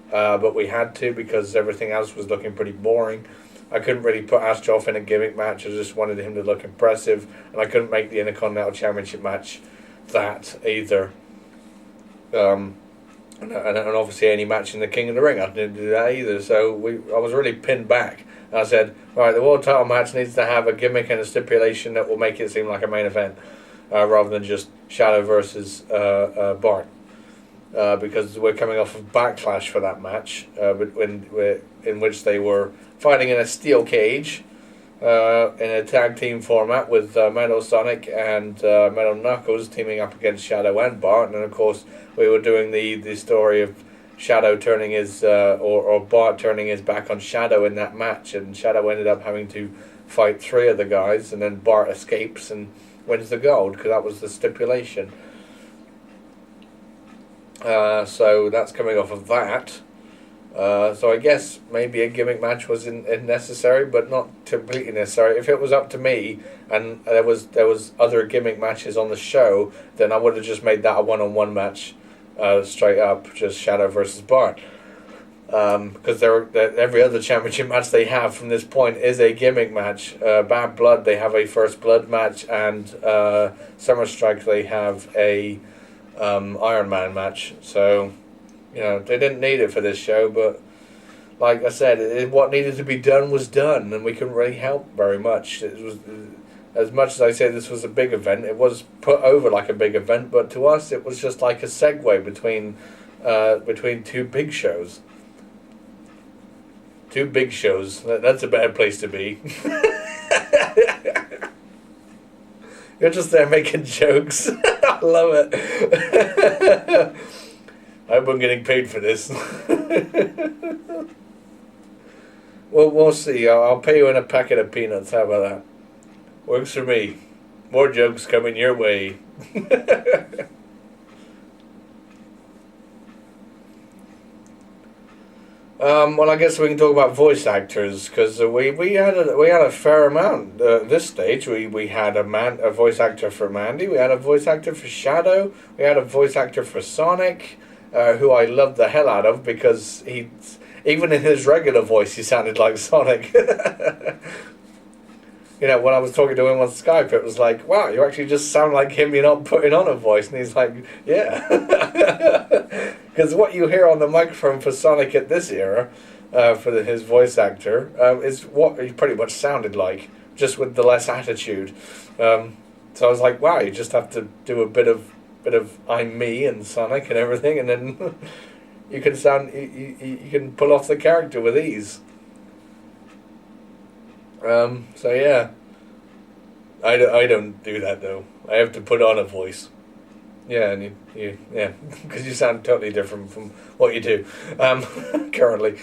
but we had to because everything else was looking pretty boring. I couldn't really put Astrov in a gimmick match. I just wanted him to look impressive, and I couldn't make the Intercontinental Championship match that either. And obviously any match in the King of the Ring, I didn't do that either. So I was really pinned back. And I said, all right, the world title match needs to have a gimmick and a stipulation that will make it seem like a main event, rather than just Shadow versus Bart. Because we're coming off of Backlash for that match, in which they were fighting in a steel cage, in a tag team format with Metal Sonic and Metal Knuckles teaming up against Shadow and Bart, and of course we were doing the story of Shadow turning his or Bart turning his back on Shadow in that match, and Shadow ended up having to fight 3 of the guys, and then Bart escapes and wins the gold because that was the stipulation. So that's coming off of that. So I guess maybe a gimmick match was necessary, but not completely necessary. If it was up to me and there was other gimmick matches on the show, then I would have just made that a one-on-one match straight up, just Shadow versus Bart. Because every other championship match they have from this point is a gimmick match. Bad Blood, they have a First Blood match, and Summer Strike, they have a Iron Man match. So, they didn't need it for this show, but like I said, what needed to be done was done, and we couldn't really help very much. It was, as much as I say this was a big event, it was put over like a big event, but to us it was just like a segue between two big shows. Two big shows. That's a better place to be. You're just there making jokes. I love it. I hope I'm getting paid for this. Well, we'll see. I'll pay you in a packet of peanuts. How about that? Works for me. More jokes coming your way. Well, I guess we can talk about voice actors, because we had a fair amount at this stage. We had a voice actor for Mandy. We had a voice actor for Shadow. We had a voice actor for Sonic, who I loved the hell out of, because even in his regular voice he sounded like Sonic. When I was talking to him on Skype, it was like, wow, you actually just sound like him. You're not putting on a voice. And he's like, yeah. Because what you hear on the microphone for Sonic at this era, for his voice actor, is what he pretty much sounded like, just with the less attitude. So I was like, wow, you just have to do a bit of I'm me and Sonic and everything, and then you can you can pull off the character with ease. So yeah, I don't do that though. I have to put on a voice. Yeah, and yeah, because you sound totally different from what you do. Currently,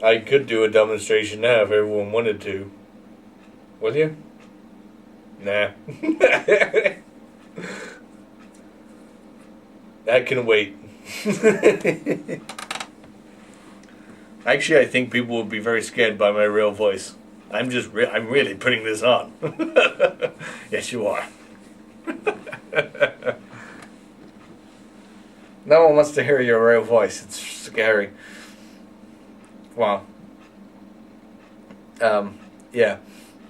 I could do a demonstration now if everyone wanted to. Will you? Nah. That can wait. Actually, I think people would be very scared by my real voice. I'm really putting this on. Yes, you are. No one wants to hear your real voice. It's scary. Wow. Yeah.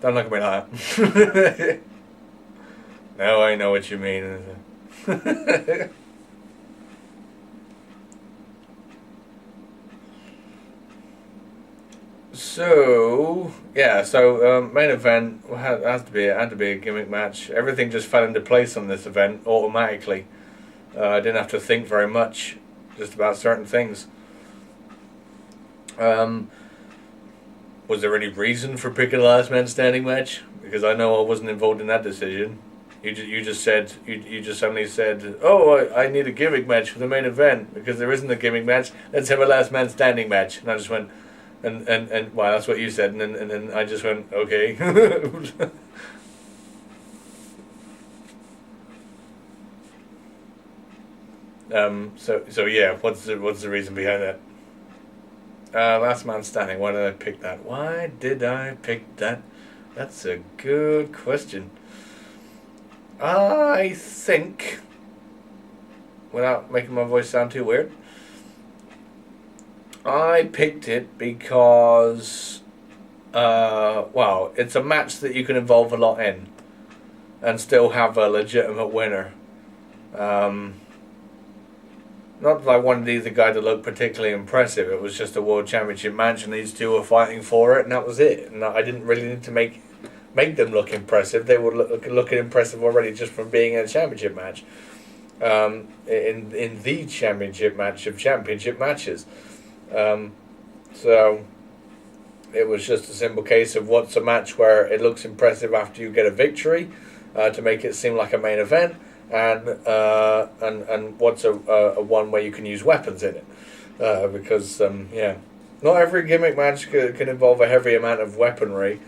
Don't look at me like that. No, I know what you mean. So main event had to be a gimmick match. Everything just fell into place on this event automatically. I didn't have to think very much, just about certain things. Was there any reason for picking the last man standing match? Because I know I wasn't involved in that decision. You just said you just suddenly said, oh, I need a gimmick match for the main event because there isn't a gimmick match. Let's have a last man standing match. And I just went. And well, that's what you said, and then I just went, okay. So yeah, what's the reason behind that? Last man standing. Why did I pick that? Why did I pick that? That's a good question. I think, without making my voice sound too weird, I picked it because, it's a match that you can involve a lot in and still have a legitimate winner. Not that I wanted either guy to look particularly impressive. It was just a world championship match and these two were fighting for it, and that was it. And I didn't really need to make them look impressive. They were looking impressive already just from being in a championship match. In the championship match of championship matches. So it was just a simple case of what's a match where it looks impressive after you get a victory, to make it seem like a main event, and what's a one where you can use weapons in it, because not every gimmick match can involve a heavy amount of weaponry.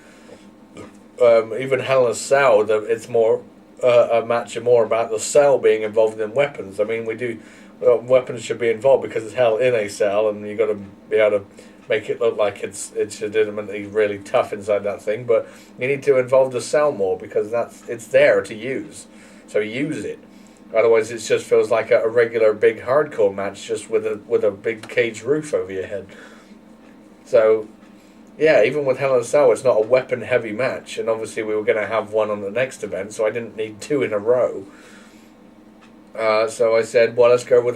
Even Hell in a Cell, it's more a match more about the cell being involved in weapons. I mean, we do. Weapons should be involved because it's hell in a cell, and you've got to be able to make it look like it's legitimately really tough inside that thing. But you need to involve the cell more because it's there to use. So use it. Otherwise, it just feels like a regular big hardcore match, just with a big cage roof over your head. So, yeah, even with Hell in a Cell, it's not a weapon heavy match, and obviously we were going to have one on the next event, so I didn't need two in a row. So I said, well, let's go with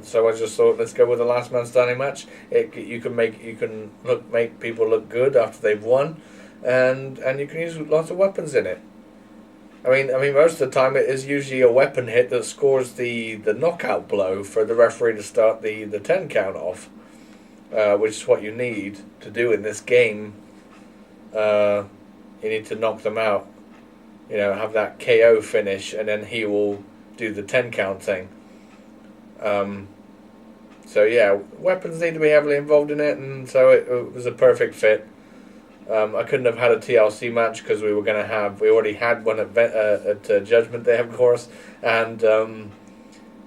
So I just thought, let's go with the last man standing match. You can make people look good after they've won, and you can use lots of weapons in it. I mean, most of the time it is usually a weapon hit that scores the knockout blow for the referee to start the 10 count off, which is what you need to do in this game. You need to knock them out, have that KO finish, and then he will do the 10 count thing. So yeah, weapons need to be heavily involved in it, and so it was a perfect fit. I couldn't have had a TLC match because we already had one at Judgment Day, of course, and we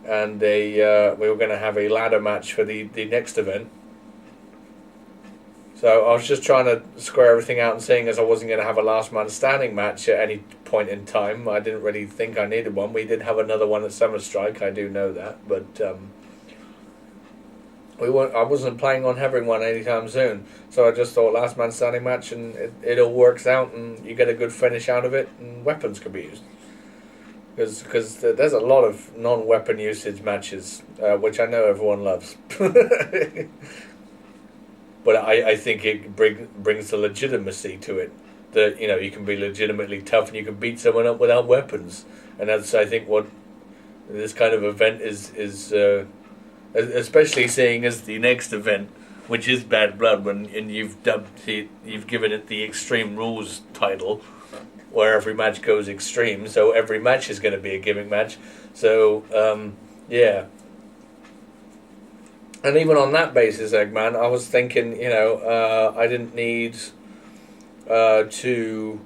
were going to have a ladder match for the next event. So I was just trying to square everything out, and seeing as I wasn't going to have a last man standing match at any point in time, I didn't really think I needed one. We did have another one at Summer Strike, I do know that, but I wasn't planning on having one anytime soon. So I just thought last man standing match, and it all works out, and you get a good finish out of it, and weapons can be used. Because there's a lot of non-weapon usage matches, which I know everyone loves. But I think it brings the legitimacy to it. That you can be legitimately tough and you can beat someone up without weapons, and that's, I think, what this kind of event is especially seeing as the next event, which is Bad Blood, and you've given it the Extreme Rules title, where every match goes extreme, so every match is going to be a gimmick match. So yeah. And even on that basis, Eggman, I was thinking, I didn't need to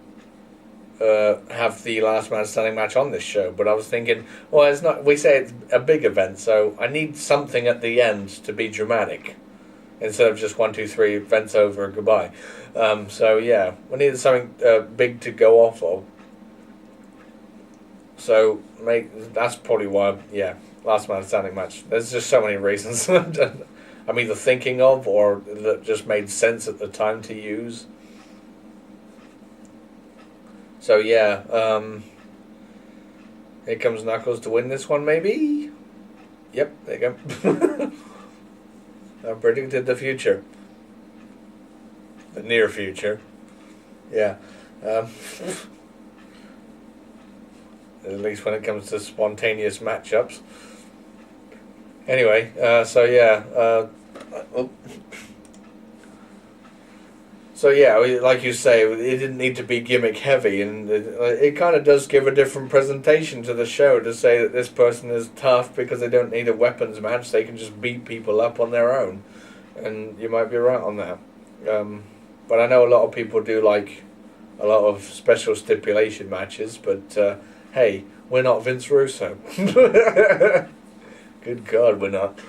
have the last man standing match on this show, but I was thinking, well, it's not. We say it's a big event, so I need something at the end to be dramatic, instead of just 1, 2, 3 events over, goodbye. So yeah, we needed something big to go off of. So that's probably why. Yeah. Last man standing match. There's just so many reasons I'm either thinking of or that just made sense at the time to use. So yeah, here comes Knuckles to win this one, maybe? Yep, there you go. I predicted the future. The near future. Yeah. At least when it comes to spontaneous matchups. Anyway, so yeah, like you say, it didn't need to be gimmick heavy, and it kind of does give a different presentation to the show to say that this person is tough because they don't need a weapons match; they can just beat people up on their own, and you might be right on that. But I know a lot of people do like a lot of special stipulation matches, but hey, we're not Vince Russo. Good God, we're not.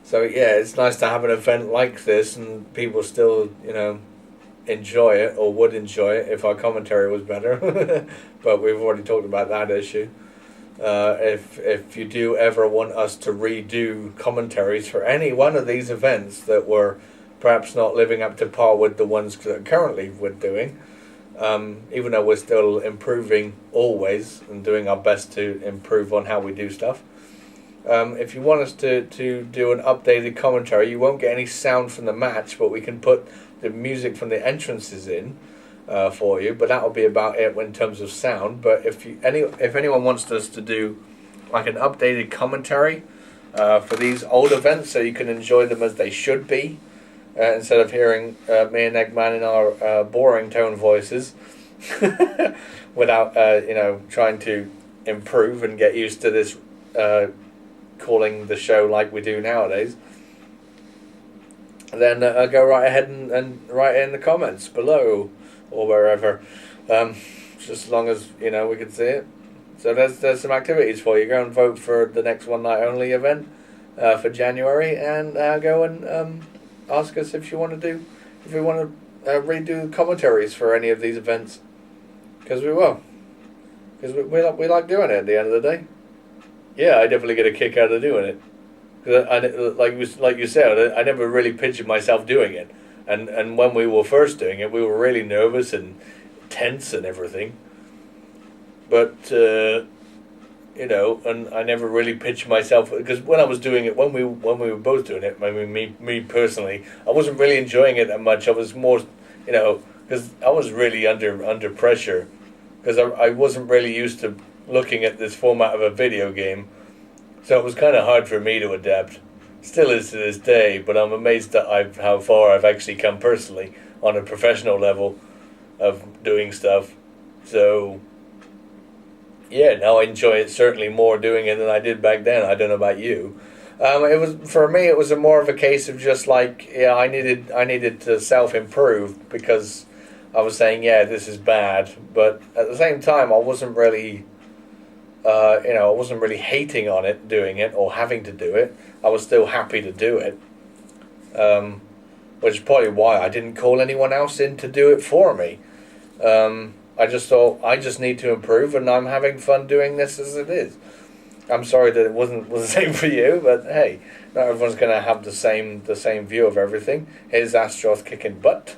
So yeah, it's nice to have an event like this and people still, enjoy it, or would enjoy it if our commentary was better. But we've already talked about that issue. If you do ever want us to redo commentaries for any one of these events that were perhaps not living up to par with the ones that currently we're doing, even though we're still improving always and doing our best to improve on how we do stuff. If you want us to do an updated commentary, you won't get any sound from the match, but we can put the music from the entrances in for you. But that'll be about it in terms of sound. But if anyone wants us to do like an updated commentary for these old events, so you can enjoy them as they should be, instead of hearing me and Eggman in our boring tone voices, without trying to improve and get used to this calling the show like we do nowadays, then go right ahead and write in the comments below or wherever, just as long as we can see it. So there's some activities for you. Go and vote for the next One Night Only event for January, and go and ask us if we want to redo commentaries for any of these events, because we will. Because we like doing it at the end of the day. Yeah, I definitely get a kick out of doing it. Cause like you said, I never really pictured myself doing it. And when we were first doing it, we were really nervous and tense and everything. But, and I never really pictured myself, because when I was doing it, when we were both doing it, I mean, me personally, I wasn't really enjoying it that much. I was more, because I was really under pressure, because I wasn't really used to looking at this format of a video game, so it was kind of hard for me to adapt. Still is to this day, but I'm amazed at how far I've actually come personally on a professional level of doing stuff. So, yeah, now I enjoy it certainly more doing it than I did back then. I don't know about you. It was, for me, it was more of a case of just like, yeah, I needed to self-improve, because I was saying, yeah, this is bad, but at the same time, I wasn't really, I wasn't really hating on it, doing it, or having to do it. I was still happy to do it, which is probably why I didn't call anyone else in to do it for me. I just thought, I just need to improve, and I'm having fun doing this as it is. I'm sorry that it was the same for you, but hey, not everyone's going to have the same view of everything. Here's Astroth kicking butt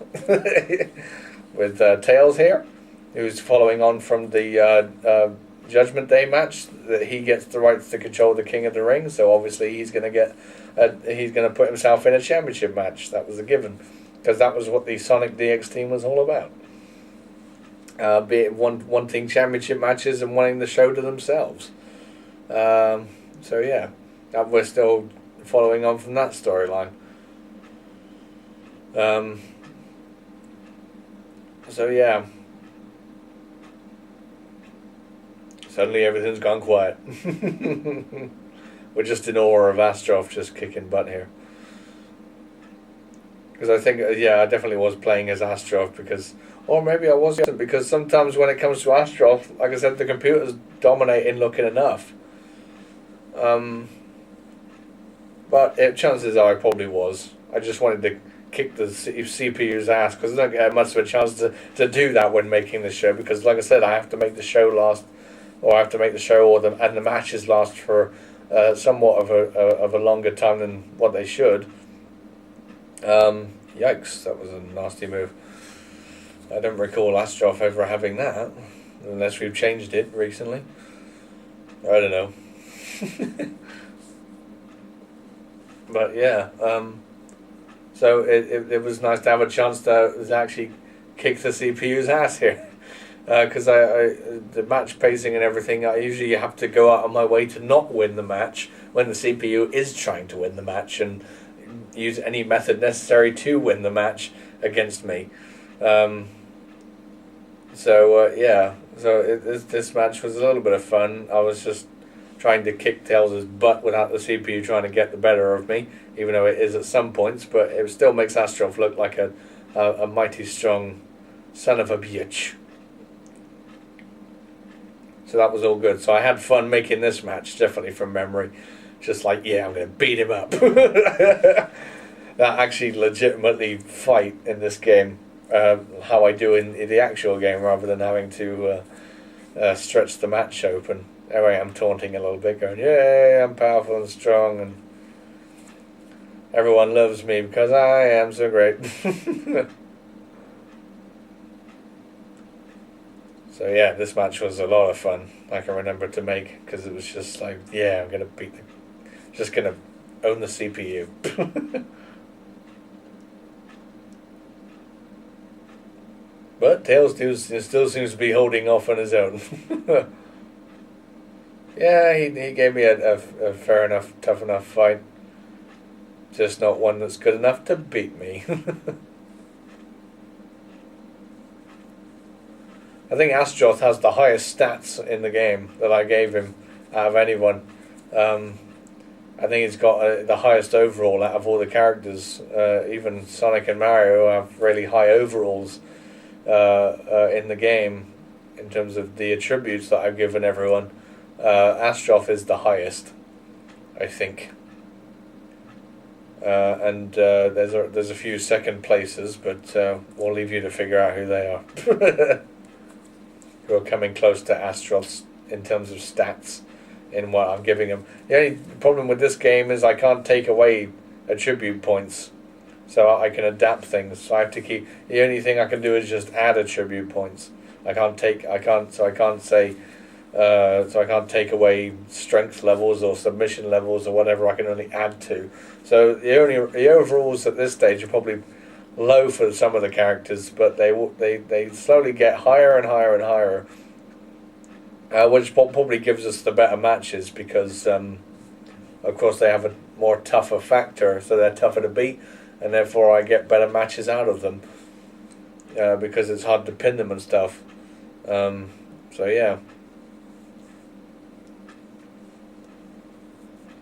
with Tails here, who's following on from the Judgment Day match. That he gets the rights to control the King of the Ring, so obviously he's going to put himself in a championship match. That was a given, because that was what the Sonic DX team was all about. Be it wanting championship matches and wanting the show to themselves. So yeah, we're still following on from that storyline. So yeah, suddenly everything's gone quiet. We're just in awe of Astroth just kicking butt here. Because I think, I definitely was playing as Astroth, because, or maybe I wasn't, because sometimes when it comes to Astroth, like I said, the computer's dominating looking enough. But chances are I probably was. I just wanted to kick the CPU's ass, because I don't get much of a chance to do that when making the show, because like I said, I have to make the show last, or I have to make the show and the matches last for somewhat of a longer time than what they should. Yikes, that was a nasty move. I don't recall Astroth ever having that, unless we've changed it recently. I don't know. But yeah, so it was nice to have a chance to actually kick the CPU's ass here, because the match pacing and everything, I usually have to go out of my way to not win the match when the CPU is trying to win the match, and use any method necessary to win the match against me. This match was a little bit of fun. I was just trying to kick Tails' butt without the CPU trying to get the better of me, even though it is at some points, but it still makes Astroth look like a mighty strong son of a bitch. So that was all good. So I had fun making this match, definitely from memory. Just like, yeah, I'm going to beat him up. That actually legitimately fight in this game, how I do in the actual game, rather than having to stretch the match open. Anyway, I'm taunting a little bit, going, yay, I'm powerful and strong, and everyone loves me because I am so great. So yeah, this match was a lot of fun. I can remember to make, because it was just like, yeah, I'm going to just going to own the CPU. But Tails still seems to be holding off on his own. Yeah, he gave me a fair enough, tough enough fight. Just not one that's good enough to beat me. I think Astroth has the highest stats in the game that I gave him out of anyone. I think he's got the highest overall out of all the characters. Even Sonic and Mario have really high overalls in the game in terms of the attributes that I've given everyone. Astroth is the highest, I think. and there's a few second places, but we'll leave you to figure out who they are. Who are coming close to Astros in terms of stats in what I'm giving them. The only problem with this game is I can't take away attribute points, so I can adapt things. So I have to keep. The only thing I can do is just add attribute points. I can't take away strength levels or submission levels or whatever. I can only add to. So the overalls at this stage are probably low for some of the characters, but they slowly get higher and higher and higher, which probably gives us the better matches because of course they have a more tougher factor, so they're tougher to beat, and therefore I get better matches out of them because it's hard to pin them and stuff. So yeah.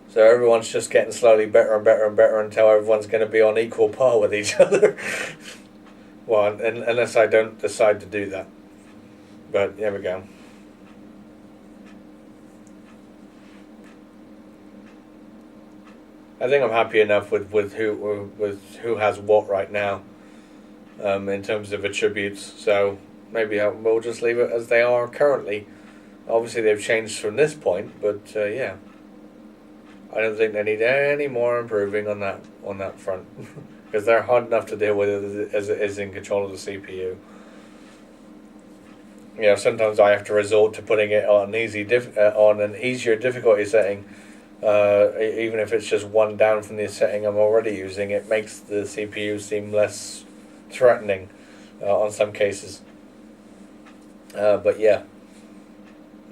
So everyone's just getting slowly better and better and better until everyone's going to be on equal par with each other. Well, unless I don't decide to do that. But there we go. I think I'm happy enough with who has what right now, in terms of attributes. So maybe we'll just leave it as they are currently. Obviously they've changed from this point, but yeah. I don't think they need any more improving on that front because they're hard enough to deal with as it is in control of the CPU. You know, sometimes I have to resort to putting it on on an easier difficulty setting, even if it's just one down from the setting I'm already using. It makes the CPU seem less threatening on some cases. But yeah,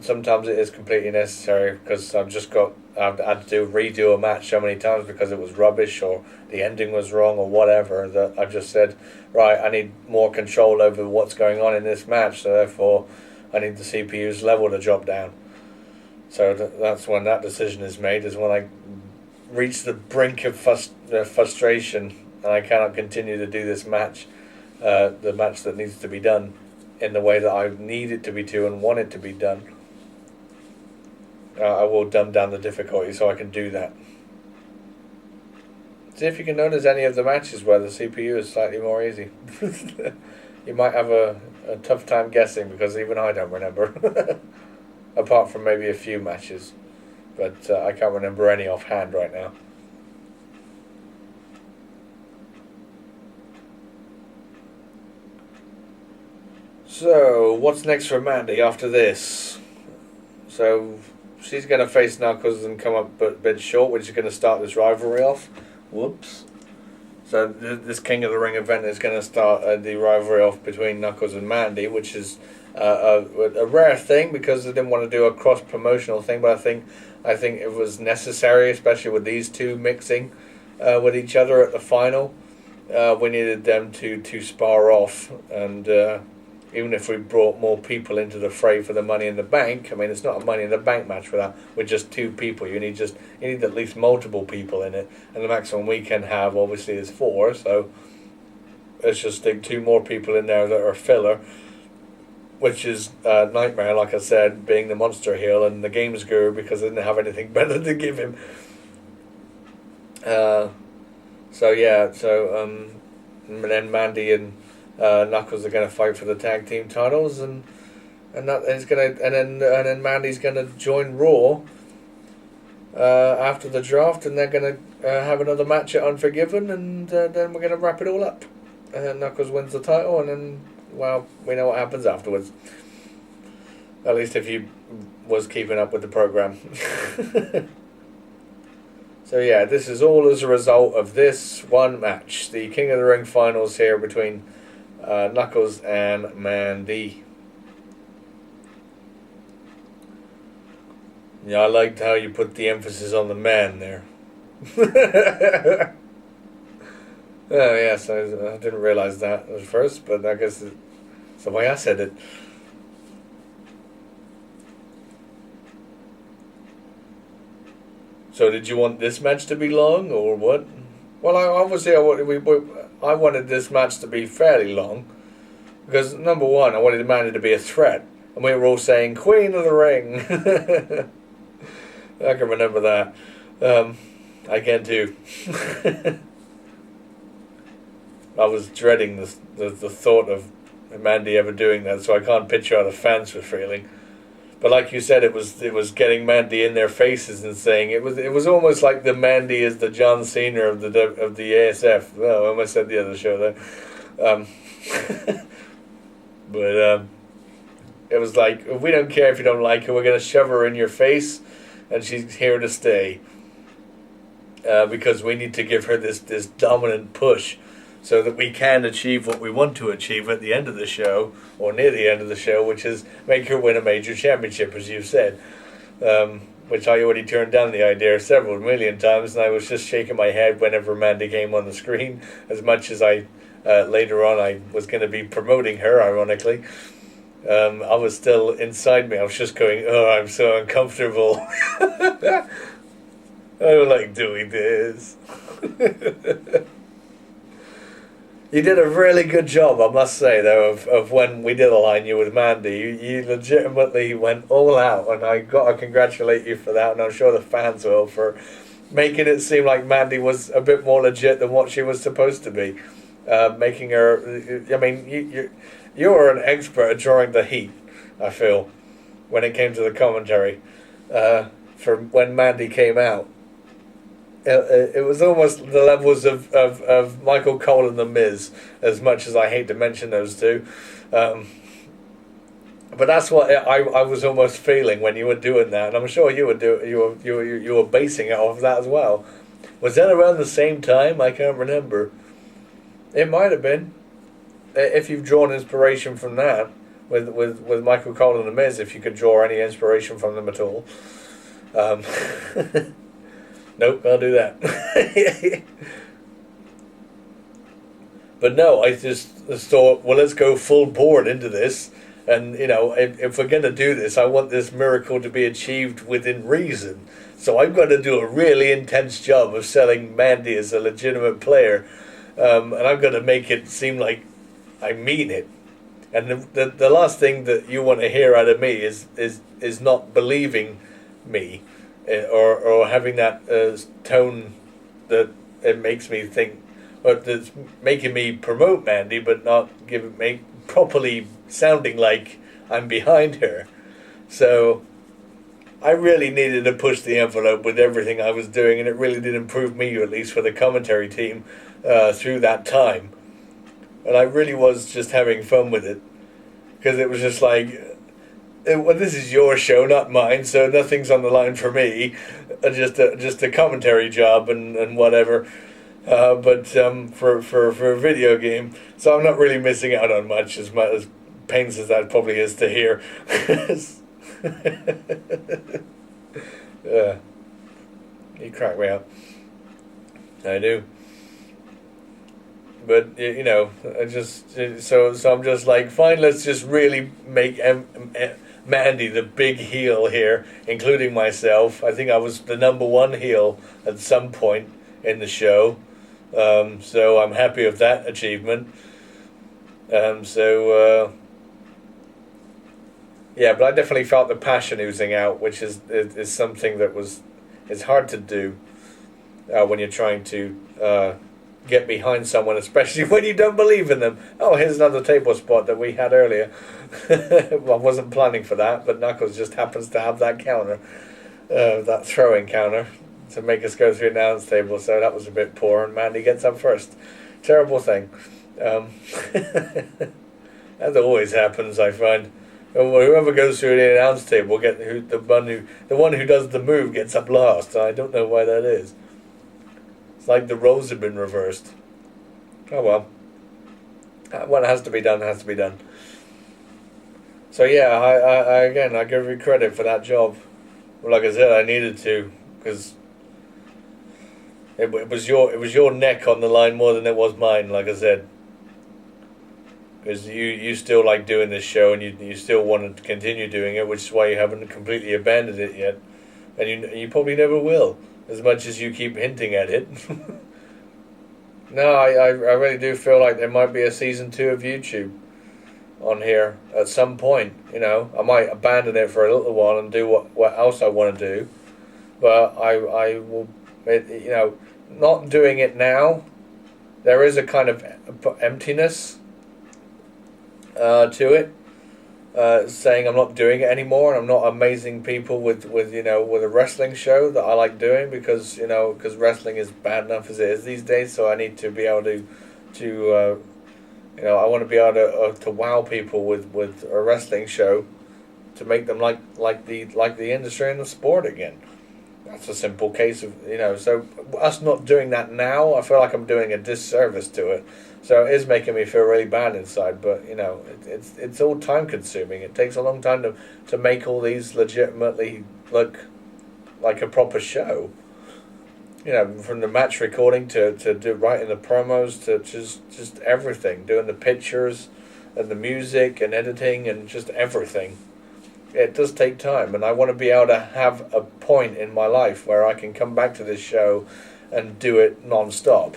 sometimes it is completely necessary because I've had to redo a match so many times because it was rubbish or the ending was wrong or whatever, that I've just said, right, I need more control over what's going on in this match, so therefore I need the CPU's level to drop down. So that's when that decision is made, is when I reach the brink of frustration and I cannot continue to do this match, the match that needs to be done in the way that I need it to be done and want it to be done. I will dumb down the difficulty so I can do that. See if you can notice any of the matches where the CPU is slightly more easy. You might have a tough time guessing because even I don't remember. Apart from maybe a few matches. But I can't remember any offhand right now. So, what's next for Mandy after this? So she's going to face Knuckles and come up a bit short, which is going to start this rivalry off. Whoops. So this King of the Ring event is going to start the rivalry off between Knuckles and Mandy, which is a rare thing because they didn't want to do a cross-promotional thing, but I think it was necessary, especially with these two mixing with each other at the final. We needed them to spar off, and even if we brought more people into the fray for the Money in the Bank, I mean, it's not a Money in the Bank match for that. With just two people, you need at least multiple people in it, and the maximum we can have obviously is 4. So let's just stick 2 more people in there that are filler, which is Nightmare, like I said, being the monster heel and the games guru because they didn't have anything better to give him. And then Mandy and Knuckles are going to fight for the tag team titles, and then Mandy's going to join Raw after the draft, and they're going to have another match at Unforgiven, and then we're going to wrap it all up. And Knuckles wins the title, and then, well, we know what happens afterwards. At least if you was keeping up with the program. So yeah, this is all as a result of this one match, the King of the Ring finals here between Knuckles and Mandy. Yeah, I liked how you put the emphasis on the man there. Oh yes, I didn't realise that at first, but I guess it's the way I said it. So did you want this match to be long, or what? Well, I wanted this match to be fairly long, because number one, I wanted Mandy to be a threat, and we were all saying Queen of the Ring. I can remember that. I can too. I was dreading the thought of Mandy ever doing that, so I can't picture how the fans were feeling. But like you said, it was getting Mandy in their faces and saying it was almost like the Mandy is the John Cena of the ASF. Well, I almost said the other show there, but it was like, we don't care if you don't like her, we're going to shove her in your face, and she's here to stay because we need to give her this dominant push, so that we can achieve what we want to achieve at the end of the show, or near the end of the show, which is make her win a major championship, as you've said. Which I already turned down the idea several million times, and I was just shaking my head whenever Mandy came on the screen, as much as I, later on, I was going to be promoting her, ironically. I was still inside me, I was just going, oh, I'm so uncomfortable. I don't like doing this. You did a really good job, I must say, though, of when we did align you with Mandy. You legitimately went all out, and I got to congratulate you for that, and I'm sure the fans will, for making it seem like Mandy was a bit more legit than what she was supposed to be. Making her, I mean, you were an expert at drawing the heat, I feel, when it came to the commentary, for when Mandy came out. It was almost the levels of Michael Cole and The Miz, as much as I hate to mention those two. But that's what I was almost feeling when you were doing that, and I'm sure you were basing it off that as well. Was that around the same time? I can't remember. It might have been. If you've drawn inspiration from that with Michael Cole and The Miz, if you could draw any inspiration from them at all. Nope, I'll do that. But no, I just thought, well, let's go full board into this. And, you know, if we're going to do this, I want this miracle to be achieved within reason. So I've got to do a really intense job of selling Mandy as a legitimate player. And I'm going to make it seem like I mean it. And the last thing that you want to hear out of me is not believing me. Or having that tone that it makes me think, or that's making me promote Mandy, but not properly sounding like I'm behind her. So I really needed to push the envelope with everything I was doing, and it really did improve me, at least for the commentary team, through that time. And I really was just having fun with it, because it was just like, well, this is your show, not mine, so nothing's on the line for me. Just a commentary job and whatever. But for a video game, so I'm not really missing out on much as pains as that probably is to hear. You crack me up. I do. But you know, so I'm just like, fine. Let's just really make Mandy the big heel here, including myself. I think I was the #1 heel at some point in the show, so I'm happy with that achievement. Yeah, but I definitely felt the passion oozing out, which is something that it's hard to do when you're trying to get behind someone, especially when you don't believe in them. Oh, here's another table spot that we had earlier. Well, I wasn't planning for that, but Knuckles just happens to have that counter, that throwing counter, to make us go through an announce table, so that was a bit poor, and Mandy gets up first. Terrible thing. That always happens, I find. Whoever goes through the announce table the one who does the move gets up last, and I don't know why that is. Like the roles have been reversed. Oh well. What has to be done has to be done. So yeah, I give you credit for that job. Well, like I said, I needed to, because it was your neck on the line more than it was mine. Like I said, because you still like doing this show, and you still wanted to continue doing it, which is why you haven't completely abandoned it yet, and you probably never will. As much as you keep hinting at it. No, I really do feel like there might be a season 2 of YouTube on here at some point. You know, I might abandon it for a little while and do what else I want to do. But I will, Not doing it now, there is a kind of emptiness to it. Saying I'm not doing it anymore, and I'm not amazing people with a wrestling show that I like doing because wrestling is bad enough as it is these days. So I need to be able to I want to be able to wow people with a wrestling show to make them like the industry and the sport again. That's a simple case of So us not doing that now, I feel like I'm doing a disservice to it. So it is making me feel really bad inside, but it's all time consuming. It takes a long time to make all these legitimately look like a proper show. From the match recording to do writing the promos to just everything, doing the pictures and the music and editing and just everything. It does take time, and I want to be able to have a point in my life where I can come back to this show and do it non-stop.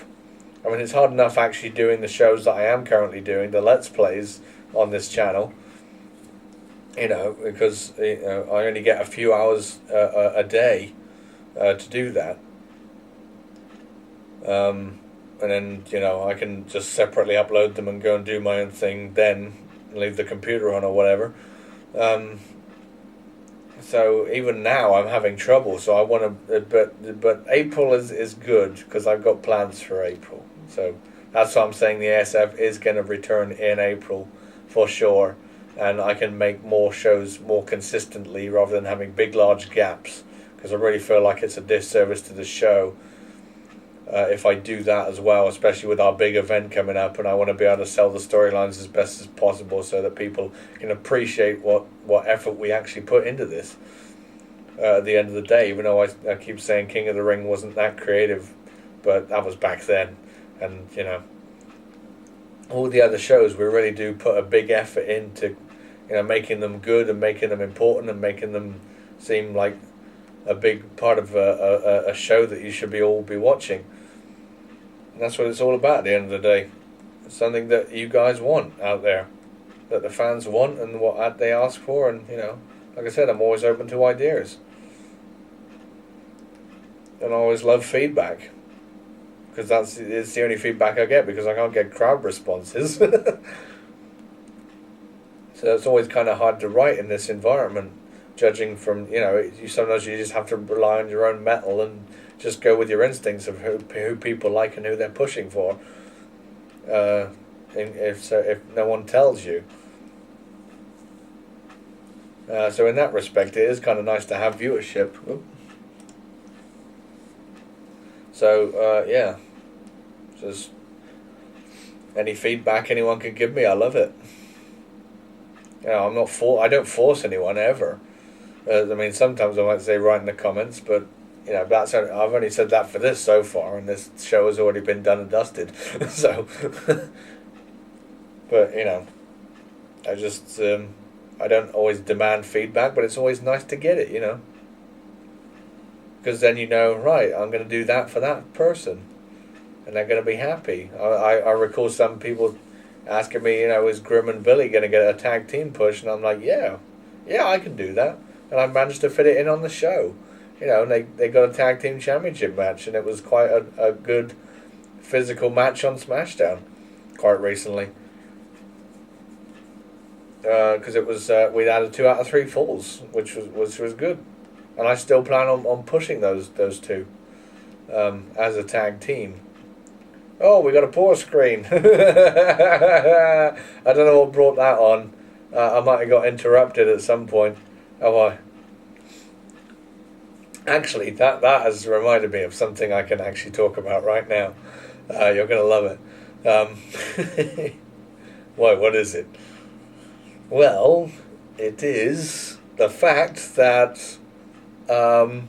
I mean, it's hard enough actually doing the shows that I am currently doing, the Let's Plays on this channel, because I only get a few hours a day to do that. And then, I can just separately upload them and go and do my own thing then, and leave the computer on or whatever. So even now I'm having trouble, so I want to, but April is good, because I've got plans for April. So that's why I'm saying the ASF is going to return in April for sure, and I can make more shows more consistently rather than having big large gaps, because I really feel like it's a disservice to the show if I do that as well, especially with our big event coming up, and I want to be able to sell the storylines as best as possible so that people can appreciate what effort we actually put into this at the end of the day, even though I keep saying King of the Ring wasn't that creative, but that was back then. And all the other shows, we really do put a big effort into making them good and making them important and making them seem like a big part of a show that you should all be watching. And that's what it's all about at the end of the day. It's something that you guys want out there, that the fans want and what they ask for. And like I said, I'm always open to ideas, and I always love feedback, because it's the only feedback I get, because I can't get crowd responses. So it's always kind of hard to write in this environment, judging from sometimes you just have to rely on your own metal and just go with your instincts of who people like and who they're pushing for. If no one tells you. So in that respect, it is kind of nice to have viewership. So yeah, just any feedback anyone can give me, I love it. I don't force anyone ever. I mean, sometimes I might say write in the comments, but I've only said that for this so far, and this show has already been done and dusted. So, but I just I don't always demand feedback, but it's always nice to get it, because then right, I'm going to do that for that person, and they're going to be happy. I recall some people asking me, is Grim and Billy going to get a tag team push, and I'm like, yeah, I can do that. And I managed to fit it in on the show. And they got a tag team championship match, and it was quite a good physical match on SmackDown quite recently. Because it was we'd added 2 out of 3 falls, which was good. And I still plan on pushing those two as a tag team. Oh, we got a pause screen. I don't know what brought that on. I might have got interrupted at some point. Oh, I. Actually, that has reminded me of something I can actually talk about right now. You're going to love it. Why, what is it? Well, it is the fact that as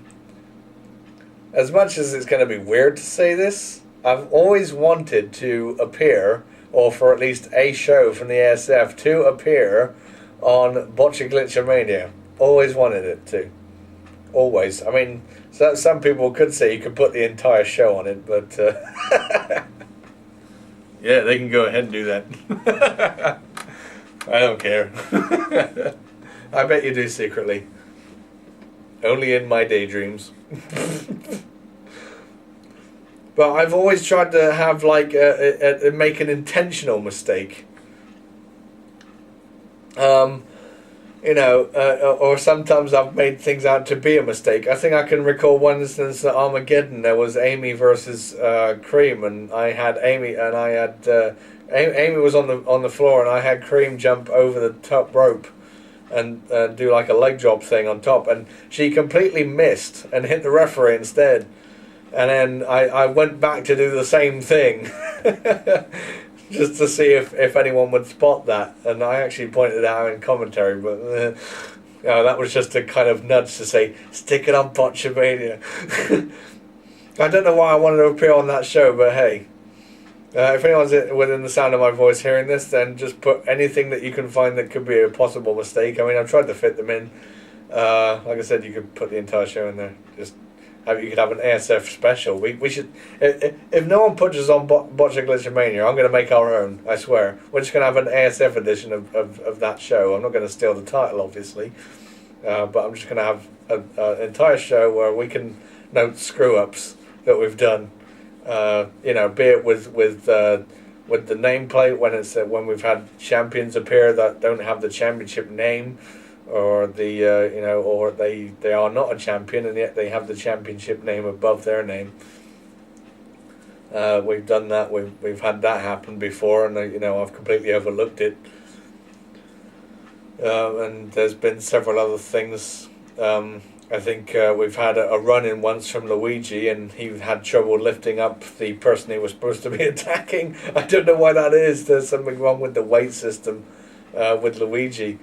much as it's going to be weird to say this, I've always wanted to appear, or for at least a show from the ASF to appear on Botcha Glitchamania. Always wanted it to. Always. I mean, some people could say you could put the entire show on it, but yeah, they can go ahead and do that. I don't care. I bet you do secretly. Only in my daydreams. But I've always tried to have like make an intentional mistake. Or sometimes I've made things out to be a mistake. I think I can recall one instance at Armageddon. There was Amy versus Cream, and I had Amy, and I had Amy was on the floor, and I had Cream jump over the top rope and do like a leg drop thing on top, and she completely missed and hit the referee instead. And then I went back to do the same thing. Just to see if anyone would spot that, and I actually pointed it out in commentary, but that was just a kind of nudge to say, stick it on Botchamania. I don't know why I wanted to appear on that show, but hey, if anyone's within the sound of my voice hearing this, then just put anything that you can find that could be a possible mistake. I mean, I've tried to fit them in. Like I said, you could put the entire show in there. You could have an ASF special. We should, if no one puts us on Botcha Glitch Mania, I'm going to make our own, I swear. We're just going to have an ASF edition of that show. I'm not going to steal the title, obviously, but I'm just going to have an entire show where we can note screw-ups that we've done. Be it with the nameplate when we've had champions appear that don't have the championship name, or or they are not a champion and yet they have the championship name above their name. We've done that. We've had that happen before, and I've completely overlooked it. And there's been several other things. I think we've had a run-in once from Luigi, and he had trouble lifting up the person he was supposed to be attacking. I don't know why that is. There's something wrong with the weight system with Luigi.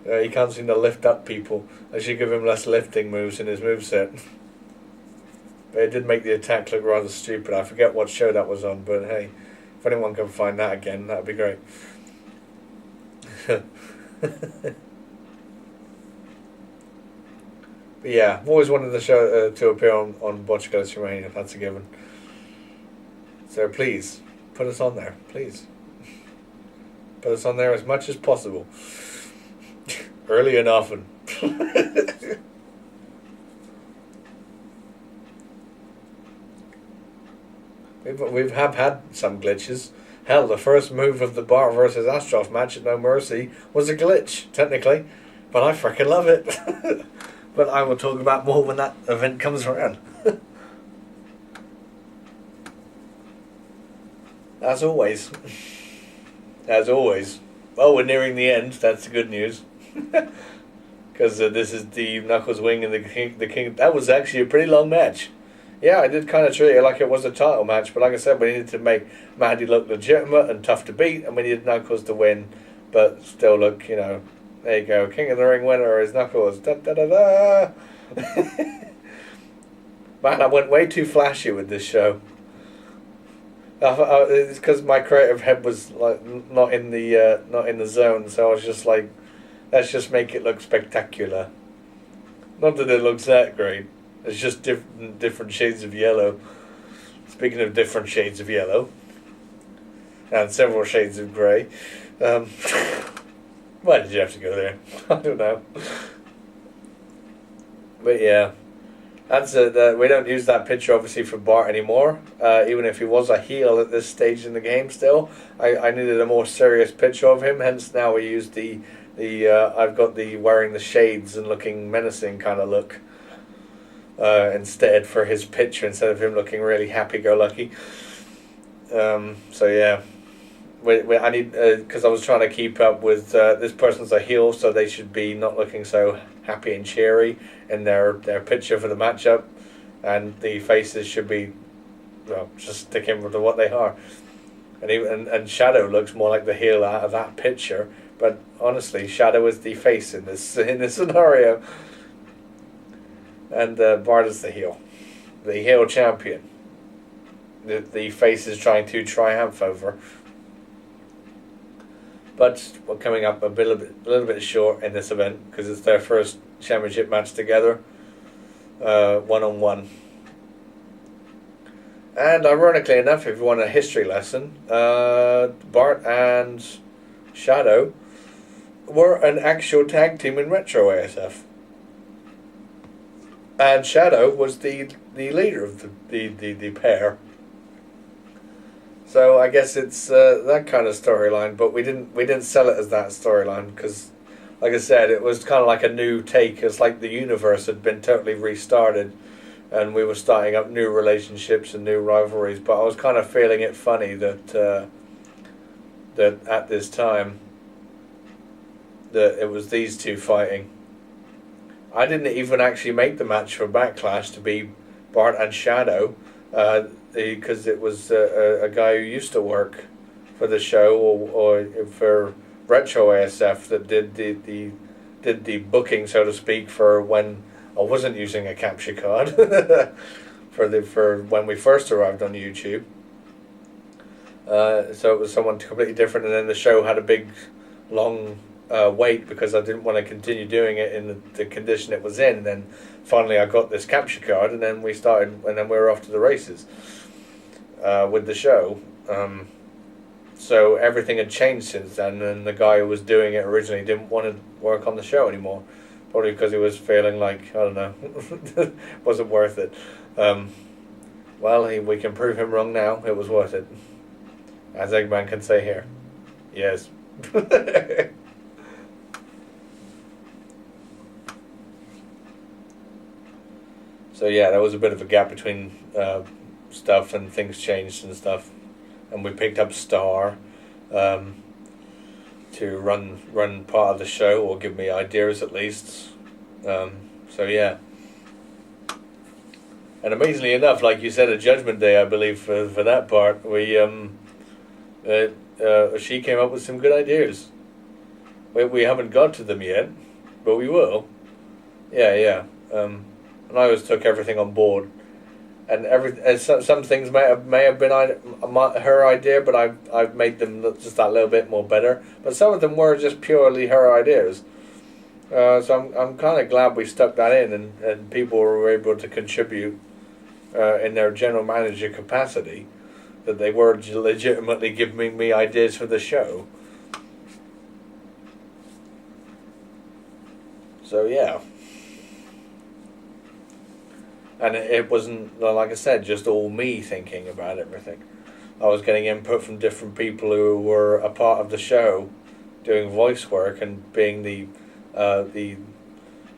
He can't seem to lift up people. I should give him less lifting moves in his moveset. But it did make the attack look rather stupid. I forget what show that was on, but hey, if anyone can find that again, that would be great. But yeah, I've always wanted the show to appear on Botch Goes Mania. That's a given. So please, put us on there. Please. Put us on there as much as possible. Early and often. We've had some glitches. Hell, the first move of the Bart versus Astroff match at No Mercy was a glitch, technically. But I freaking love it. But I will talk about more when that event comes around. As always. As always. Well, we're nearing the end. That's the good news. Because this is the Knuckles Wing and the King. That was actually a pretty long match. Yeah, I did kind of treat it like it was a title match, but like I said, we needed to make Maddie look legitimate and tough to beat, and we needed Knuckles to win, but still look, there you go, King of the Ring winner is Knuckles. Da da da da. Man, I went way too flashy with this show. It's because my creative head was like not in the zone, so I was just like, let's just make it look spectacular. Not that it looks that great. It's just different shades of yellow. Speaking of different shades of yellow, and several shades of grey. Why did you have to go there? I don't know. But yeah, that's we don't use that picture obviously for Bart anymore. Even if he was a heel at this stage in the game, still, I needed a more serious picture of him. Hence, now we use the I've got the wearing the shades and looking menacing kind of look instead for his picture, instead of him looking really happy-go-lucky. So yeah, I need because I was trying to keep up with this person's a heel, so they should be not looking so happy and cheery in their picture for the matchup, and the faces should be just sticking with what they are. And Shadow looks more like the heel out of that picture. But honestly, Shadow is the face in this scenario, and Bart is the heel champion. The face is trying to triumph over. But we're coming up a little bit short in this event because it's their first championship match together, 1-on-1. And ironically enough, if you want a history lesson, Bart and Shadow were an actual tag team in Retro ASF, and Shadow was the leader of the pair. So I guess it's that kind of storyline, but we didn't sell it as that storyline because, like I said, it was kind of like a new take. It's like the universe had been totally restarted, and we were starting up new relationships and new rivalries. But I was kind of feeling it funny that that at this time that it was these two fighting. I didn't even actually make the match for Backlash to be Bart and Shadow, because it was a guy who used to work for the show or for Retro ASF that did the booking, so to speak, for when I wasn't using a capture card for when we first arrived on YouTube. So it was someone completely different, and then the show had a big, long wait because I didn't want to continue doing it in the condition it was in. And then finally I got this capture card, and then we started, and then we were off to the races with the show. So everything had changed since then, and the guy who was doing it originally didn't want to work on the show anymore, probably because he was feeling like, I don't know, wasn't worth it. Well, we can prove him wrong now. It was worth it, as Eggman can say here. Yes. So yeah, there was a bit of a gap between stuff, and things changed and stuff, and we picked up Star to run part of the show, or give me ideas at least. So yeah, and amazingly enough, like you said, a Judgment Day, I believe for that part, we she came up with some good ideas. We haven't got to them yet, but we will. Yeah. And I always took everything on board, and some things may have been her idea, but I've made them look just that little bit more better. But some of them were just purely her ideas. So I'm kind of glad we stuck that in, and people were able to contribute in their general manager capacity, that they were legitimately giving me ideas for the show. So yeah. And it wasn't, like I said, just all me thinking about everything. I was getting input from different people who were a part of the show, doing voice work and being the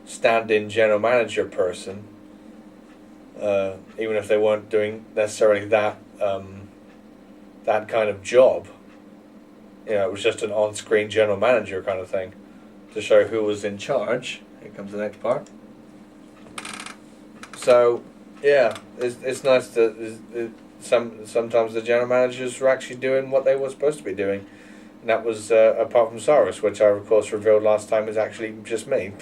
stand-in general manager person, even if they weren't doing necessarily that kind of job. It was just an on-screen general manager kind of thing, to show who was in charge. Here comes the next part. So, yeah, it's nice that sometimes the general managers were actually doing what they were supposed to be doing. And that was, apart from Cyrus, which I, of course, revealed last time is actually just me.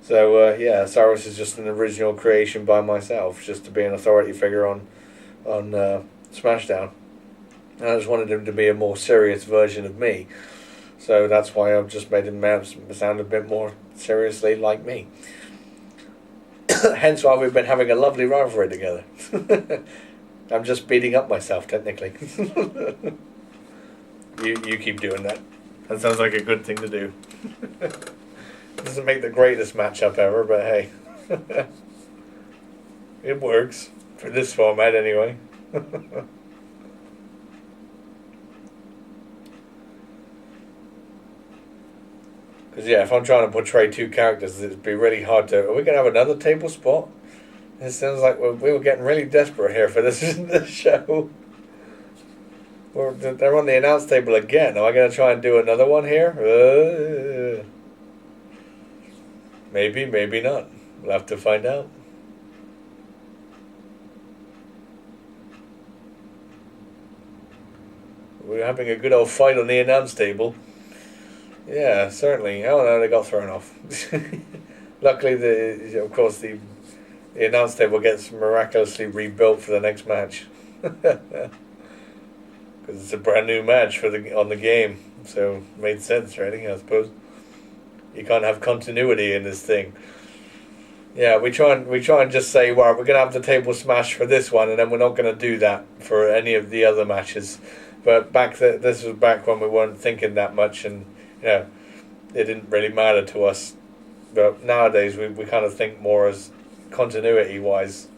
So, yeah, Cyrus is just an original creation by myself, just to be an authority figure on Smashdown. And I just wanted him to be a more serious version of me. So that's why I've just made him sound a bit more seriously like me. Hence why we've been having a lovely rivalry together. I'm just beating up myself, technically. You keep doing that. That sounds like a good thing to do. Doesn't make the greatest matchup ever, but hey. It works. For this format, anyway. Because, yeah, if I'm trying to portray two characters, it'd be really hard to... Are we going to have another table spot? It sounds like we were getting really desperate here for this show. They're on the announce table again. Am I going to try and do another one here? Maybe, maybe not. We'll have to find out. We're having a good old fight on the announce table. Yeah, certainly. Oh no, they got thrown off. Luckily, of course, the announce table gets miraculously rebuilt for the next match, because it's a brand new match on the game. So it made sense, really. I suppose you can't have continuity in this thing. Yeah, we try and just say, well, we're gonna have the table smash for this one, and then we're not gonna do that for any of the other matches. But this was back when we weren't thinking that much, and it didn't really matter to us. But nowadays we kind of think more as continuity wise,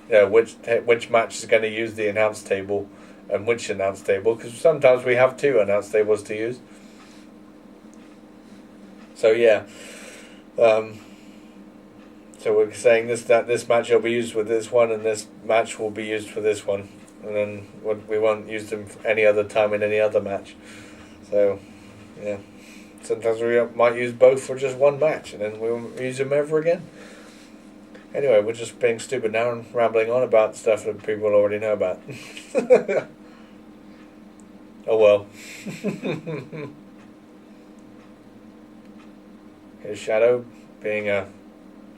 which match is going to use the announce table, and which announce table, because sometimes we have 2 announce tables to use. So yeah, so we're saying that this match will be used with this one, and this match will be used for this one, and then we won't use them any other time in any other match. So yeah, sometimes we might use both for just one match, and then we won't use them ever again. Anyway, we're just being stupid now and rambling on about stuff that people already know about. Oh well. Here's Shadow being a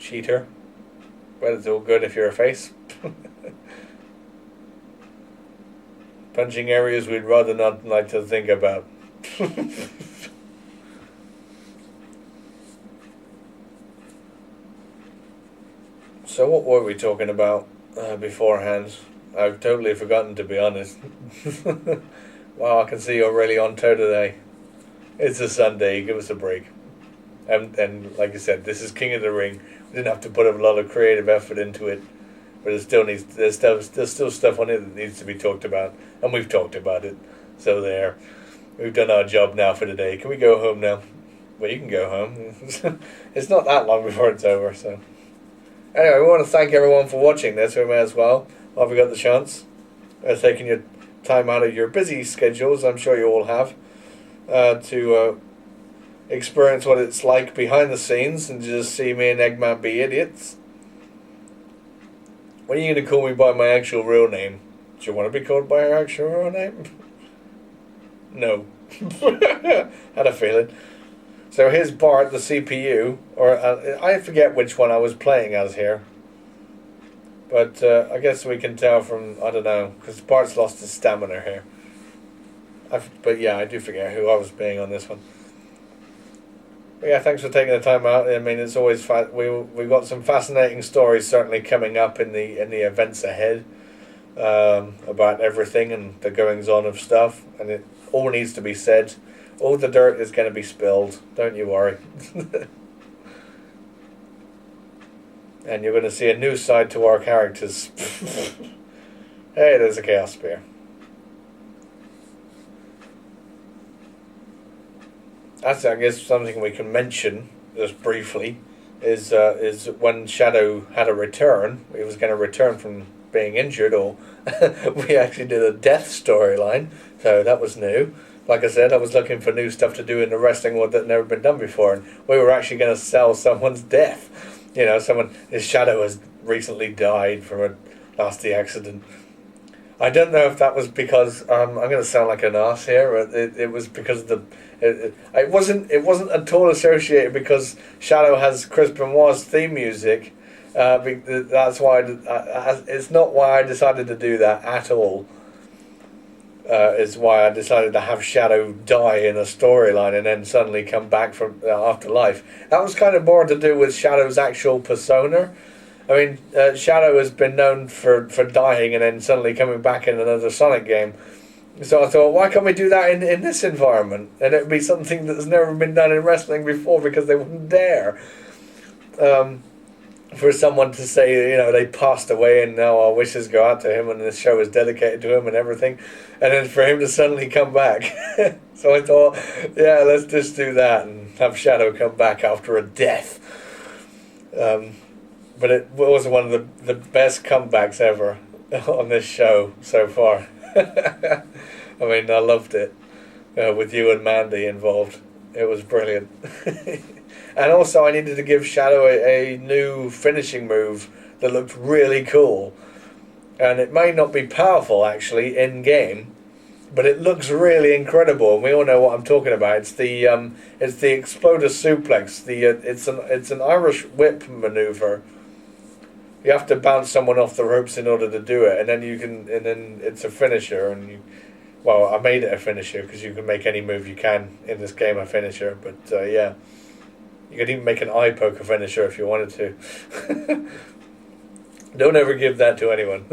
cheater. But it's all good if you're a face. Punching areas we'd rather not like to think about. So what were we talking about beforehand? I've totally forgotten, to be honest. Wow, I can see you're really on toe today. It's a Sunday, give us a break. And like I said, this is King of the Ring. We didn't have to put a lot of creative effort into it, but there's still stuff on it that needs to be talked about, and we've talked about it. So there, we've done our job now for today. Can we go home now? Well, you can go home. It's not that long before it's over, so. Anyway, we want to thank everyone for watching this. We may as well, while we got the chance, taking your time out of your busy schedules, I'm sure you all have, to experience what it's like behind the scenes and just see me and Eggman be idiots. When are you going to call me by my actual real name? Do you want to be called by your actual real name? No. Had a feeling. So here's Bart, the CPU, or I forget which one I was playing as here. But I guess we can tell from, I don't know, because Bart's lost his stamina here. But yeah, I do forget who I was being on this one. But yeah, thanks for taking the time out. I mean, it's always we've got some fascinating stories certainly coming up in the events ahead about everything and the goings on of stuff, and it all needs to be said. All the dirt is going to be spilled, don't you worry. And you're going to see a new side to our characters. Hey, there's a Chaos Spear. That's, I guess, something we can mention, just briefly, is when Shadow had a return. He was going to return from being injured, or we actually did a death storyline, so that was new. Like I said, I was looking for new stuff to do in the wrestling world that had never been done before, and we were actually going to sell someone's death. You know, his Shadow has recently died from a nasty accident. I don't know if that was because I'm going to sound like an arse here. It was because of it wasn't at all associated because Shadow has Chris Benoit's theme music. That's why it's not why I decided to do that at all. Is why I decided to have Shadow die in a storyline and then suddenly come back from afterlife. That was kind of more to do with Shadow's actual persona. I mean, Shadow has been known for dying and then suddenly coming back in another Sonic game. So I thought, why can't we do that in this environment? And it would be something that's never been done in wrestling before because they wouldn't dare. For someone to say, you know, they passed away and now our wishes go out to him and this show is dedicated to him and everything, and then for him to suddenly come back. So I thought, yeah, let's just do that and have Shadow come back after a death. But it was one of the best comebacks ever on this show so far. I mean, I loved it with you and Mandy involved. It was brilliant. And also I needed to give Shadow a new finishing move that looked really cool. And it may not be powerful actually in game, but it looks really incredible. And we all know what I'm talking about. It's the exploder suplex. It's an Irish whip maneuver. You have to bounce someone off the ropes in order to do it, and then it's a finisher. Well, I made it a finisher because you can make any move you can in this game a finisher. But yeah. You could even make an eye poker finisher if you wanted to. Don't ever give that to anyone.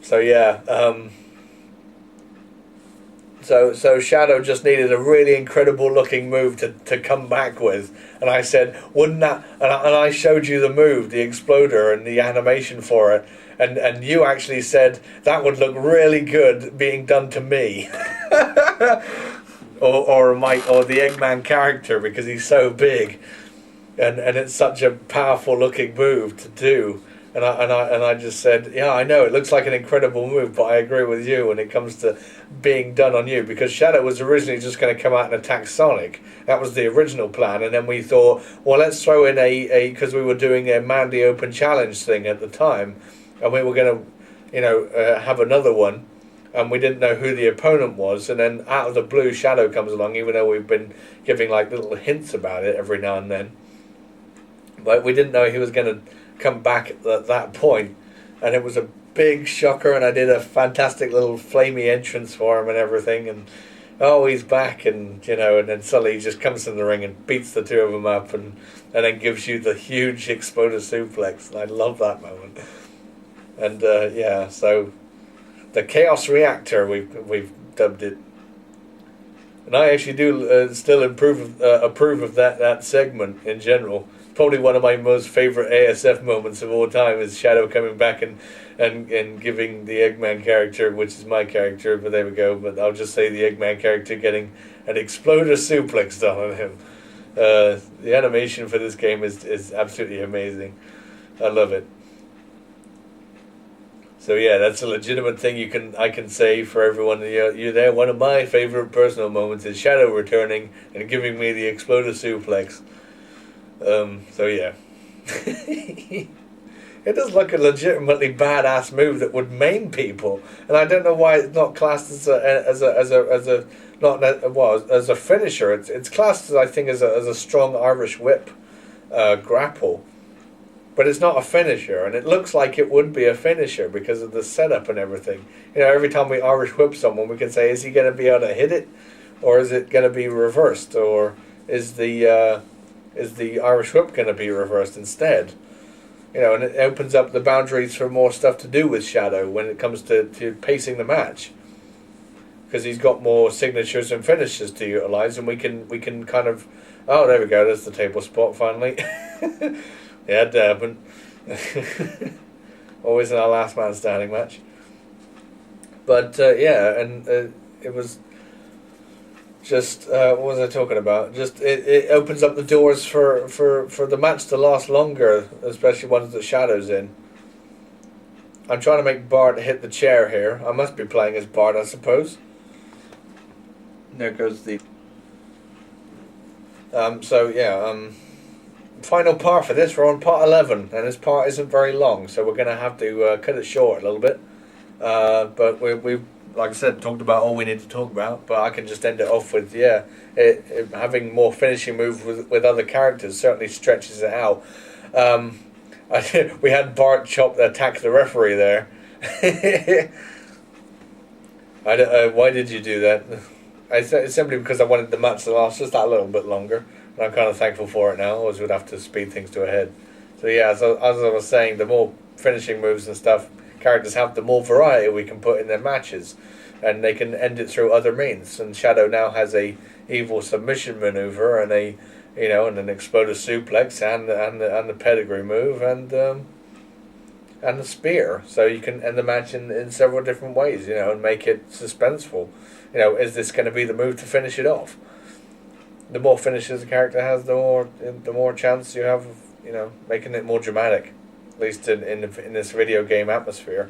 So yeah. So Shadow just needed a really incredible looking move to come back with, and I said, wouldn't that? And I showed you the move, the exploder, and the animation for it, and you actually said that would look really good being done to me, or the Eggman character, because he's so big, and it's such a powerful looking move to do. And I just said, yeah, I know, it looks like an incredible move, but I agree with you when it comes to being done on you, because Shadow was originally just going to come out and attack Sonic. That was the original plan, and then we thought, well, let's throw in because we were doing a Mandy Open Challenge thing at the time, and we were going to, have another one, and we didn't know who the opponent was, and then out of the blue, Shadow comes along, even though we've been giving like little hints about it every now and then. But we didn't know he was going to come back at that point, and it was a big shocker, and I did a fantastic little flamey entrance for him and everything, and he's back, and and then suddenly he just comes in the ring and beats the two of them up, and then gives you the huge exploder suplex, and I love that moment. And so the Chaos Reactor, we've dubbed it, and I actually do still approve of that segment in general. Probably one of my most favourite ASF moments of all time is Shadow coming back and giving the Eggman character, which is my character, but there we go, but I'll just say the Eggman character getting an exploder suplex done on him. The animation for this game is absolutely amazing. I love it. So yeah, that's a legitimate thing I can say for everyone. You're there. One of my favourite personal moments is Shadow returning and giving me the exploder suplex. So yeah, it does look a legitimately badass move that would maim people, and I don't know why it's not classed as a finisher. It's classed as, I think, as a strong Irish whip grapple, but it's not a finisher, and it looks like it would be a finisher because of the setup and everything. Every time we Irish whip someone, we can say, is he going to be able to hit it, or is it going to be reversed, or is the Irish whip going to be reversed instead? And it opens up the boundaries for more stuff to do with Shadow when it comes to pacing the match, because he's got more signatures and finishes to utilize, and we can kind of, there we go, there's the table spot finally. Yeah, Durban. Always in our last man standing match. But it was just, what was I talking about? Just it opens up the doors for the match to last longer, especially ones that Shadow's in. I'm trying to make Bart hit the chair here. I must be playing as Bart, I suppose. There goes the... final part for this. We're on part 11, and this part isn't very long, so we're going to have to cut it short a little bit. But we like I said, talked about all we need to talk about, but I can just end it off with, having more finishing moves with other characters certainly stretches it out. We had Bart attack the referee there. Why did you do that? It's simply because I wanted the match to last just that little bit longer, and I'm kind of thankful for it now, otherwise we'd have to speed things to a head. So as I was saying, the more finishing moves and stuff characters have, the more variety we can put in their matches, and they can end it through other means. And Shadow now has a evil submission maneuver and and an exploder suplex and the pedigree move and the spear, so you can end the match in several different ways, and make it suspenseful. Is this going to be the move to finish it off? The more finishes a character has, the more chance you have of making it more dramatic. At least in this video game atmosphere.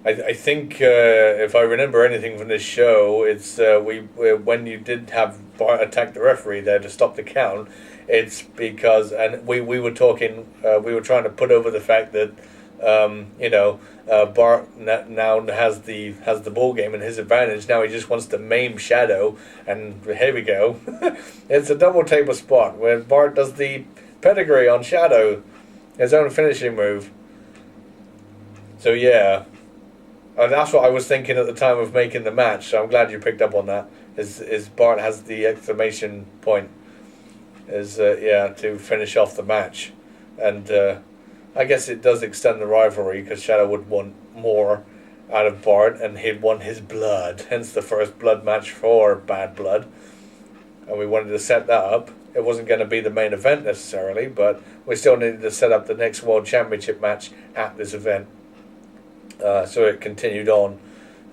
I think if I remember anything from this show, it's when you did have Bart attack the referee there to stop the count, it's because, and we were talking, we were trying to put over the fact that Bart now has the ball game and his advantage. Now he just wants to maim Shadow, and here we go. It's a double table spot where Bart does the pedigree on Shadow, his own finishing move. So and that's what I was thinking at the time of making the match. So I'm glad you picked up on that. Is Bart has the exclamation point, to finish off the match, and I guess it does extend the rivalry because Shadow would want more out of Bart, and he'd want his blood. Hence the first blood match for Bad Blood, and we wanted to set that up. It wasn't going to be the main event necessarily, but we still needed to set up the next World Championship match at this event. So it continued on,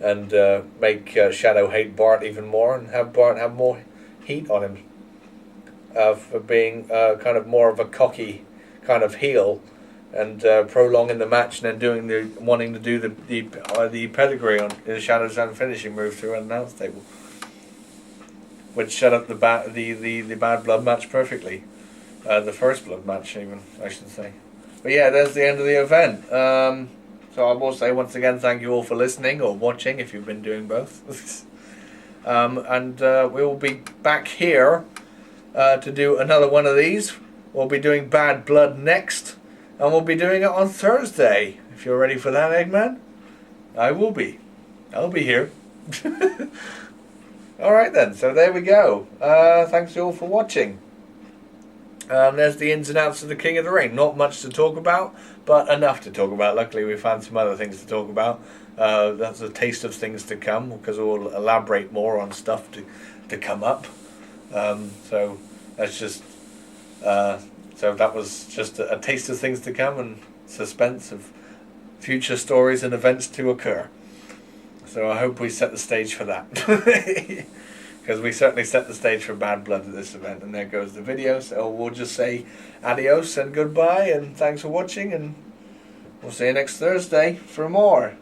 and make Shadow hate Bart even more, and have Bart have more heat on him for being kind of more of a cocky kind of heel, and prolonging the match, and then wanting to do the pedigree on the Shadow's own finishing move through an announce table, which set up the Bad Blood match perfectly. The first blood match, even, I should say. But yeah, there's the end of the event. So I will say once again, thank you all for listening or watching if you've been doing both. And we will be back here to do another one of these. We'll be doing Bad Blood next, and we'll be doing it on Thursday. If you're ready for that, Eggman, I will be. I'll be here. Alright then, so there we go. Thanks you all for watching. There's the ins and outs of the King of the Ring. Not much to talk about, but enough to talk about. Luckily we found some other things to talk about. That's a taste of things to come, because we'll elaborate more on stuff to come up. So that's just so that was just a taste of things to come, and suspense of future stories and events to occur. So I hope we set the stage for that. Because we certainly set the stage for Bad Blood at this event. And there goes the video. So we'll just say adios and goodbye, and thanks for watching, and we'll see you next Thursday for more.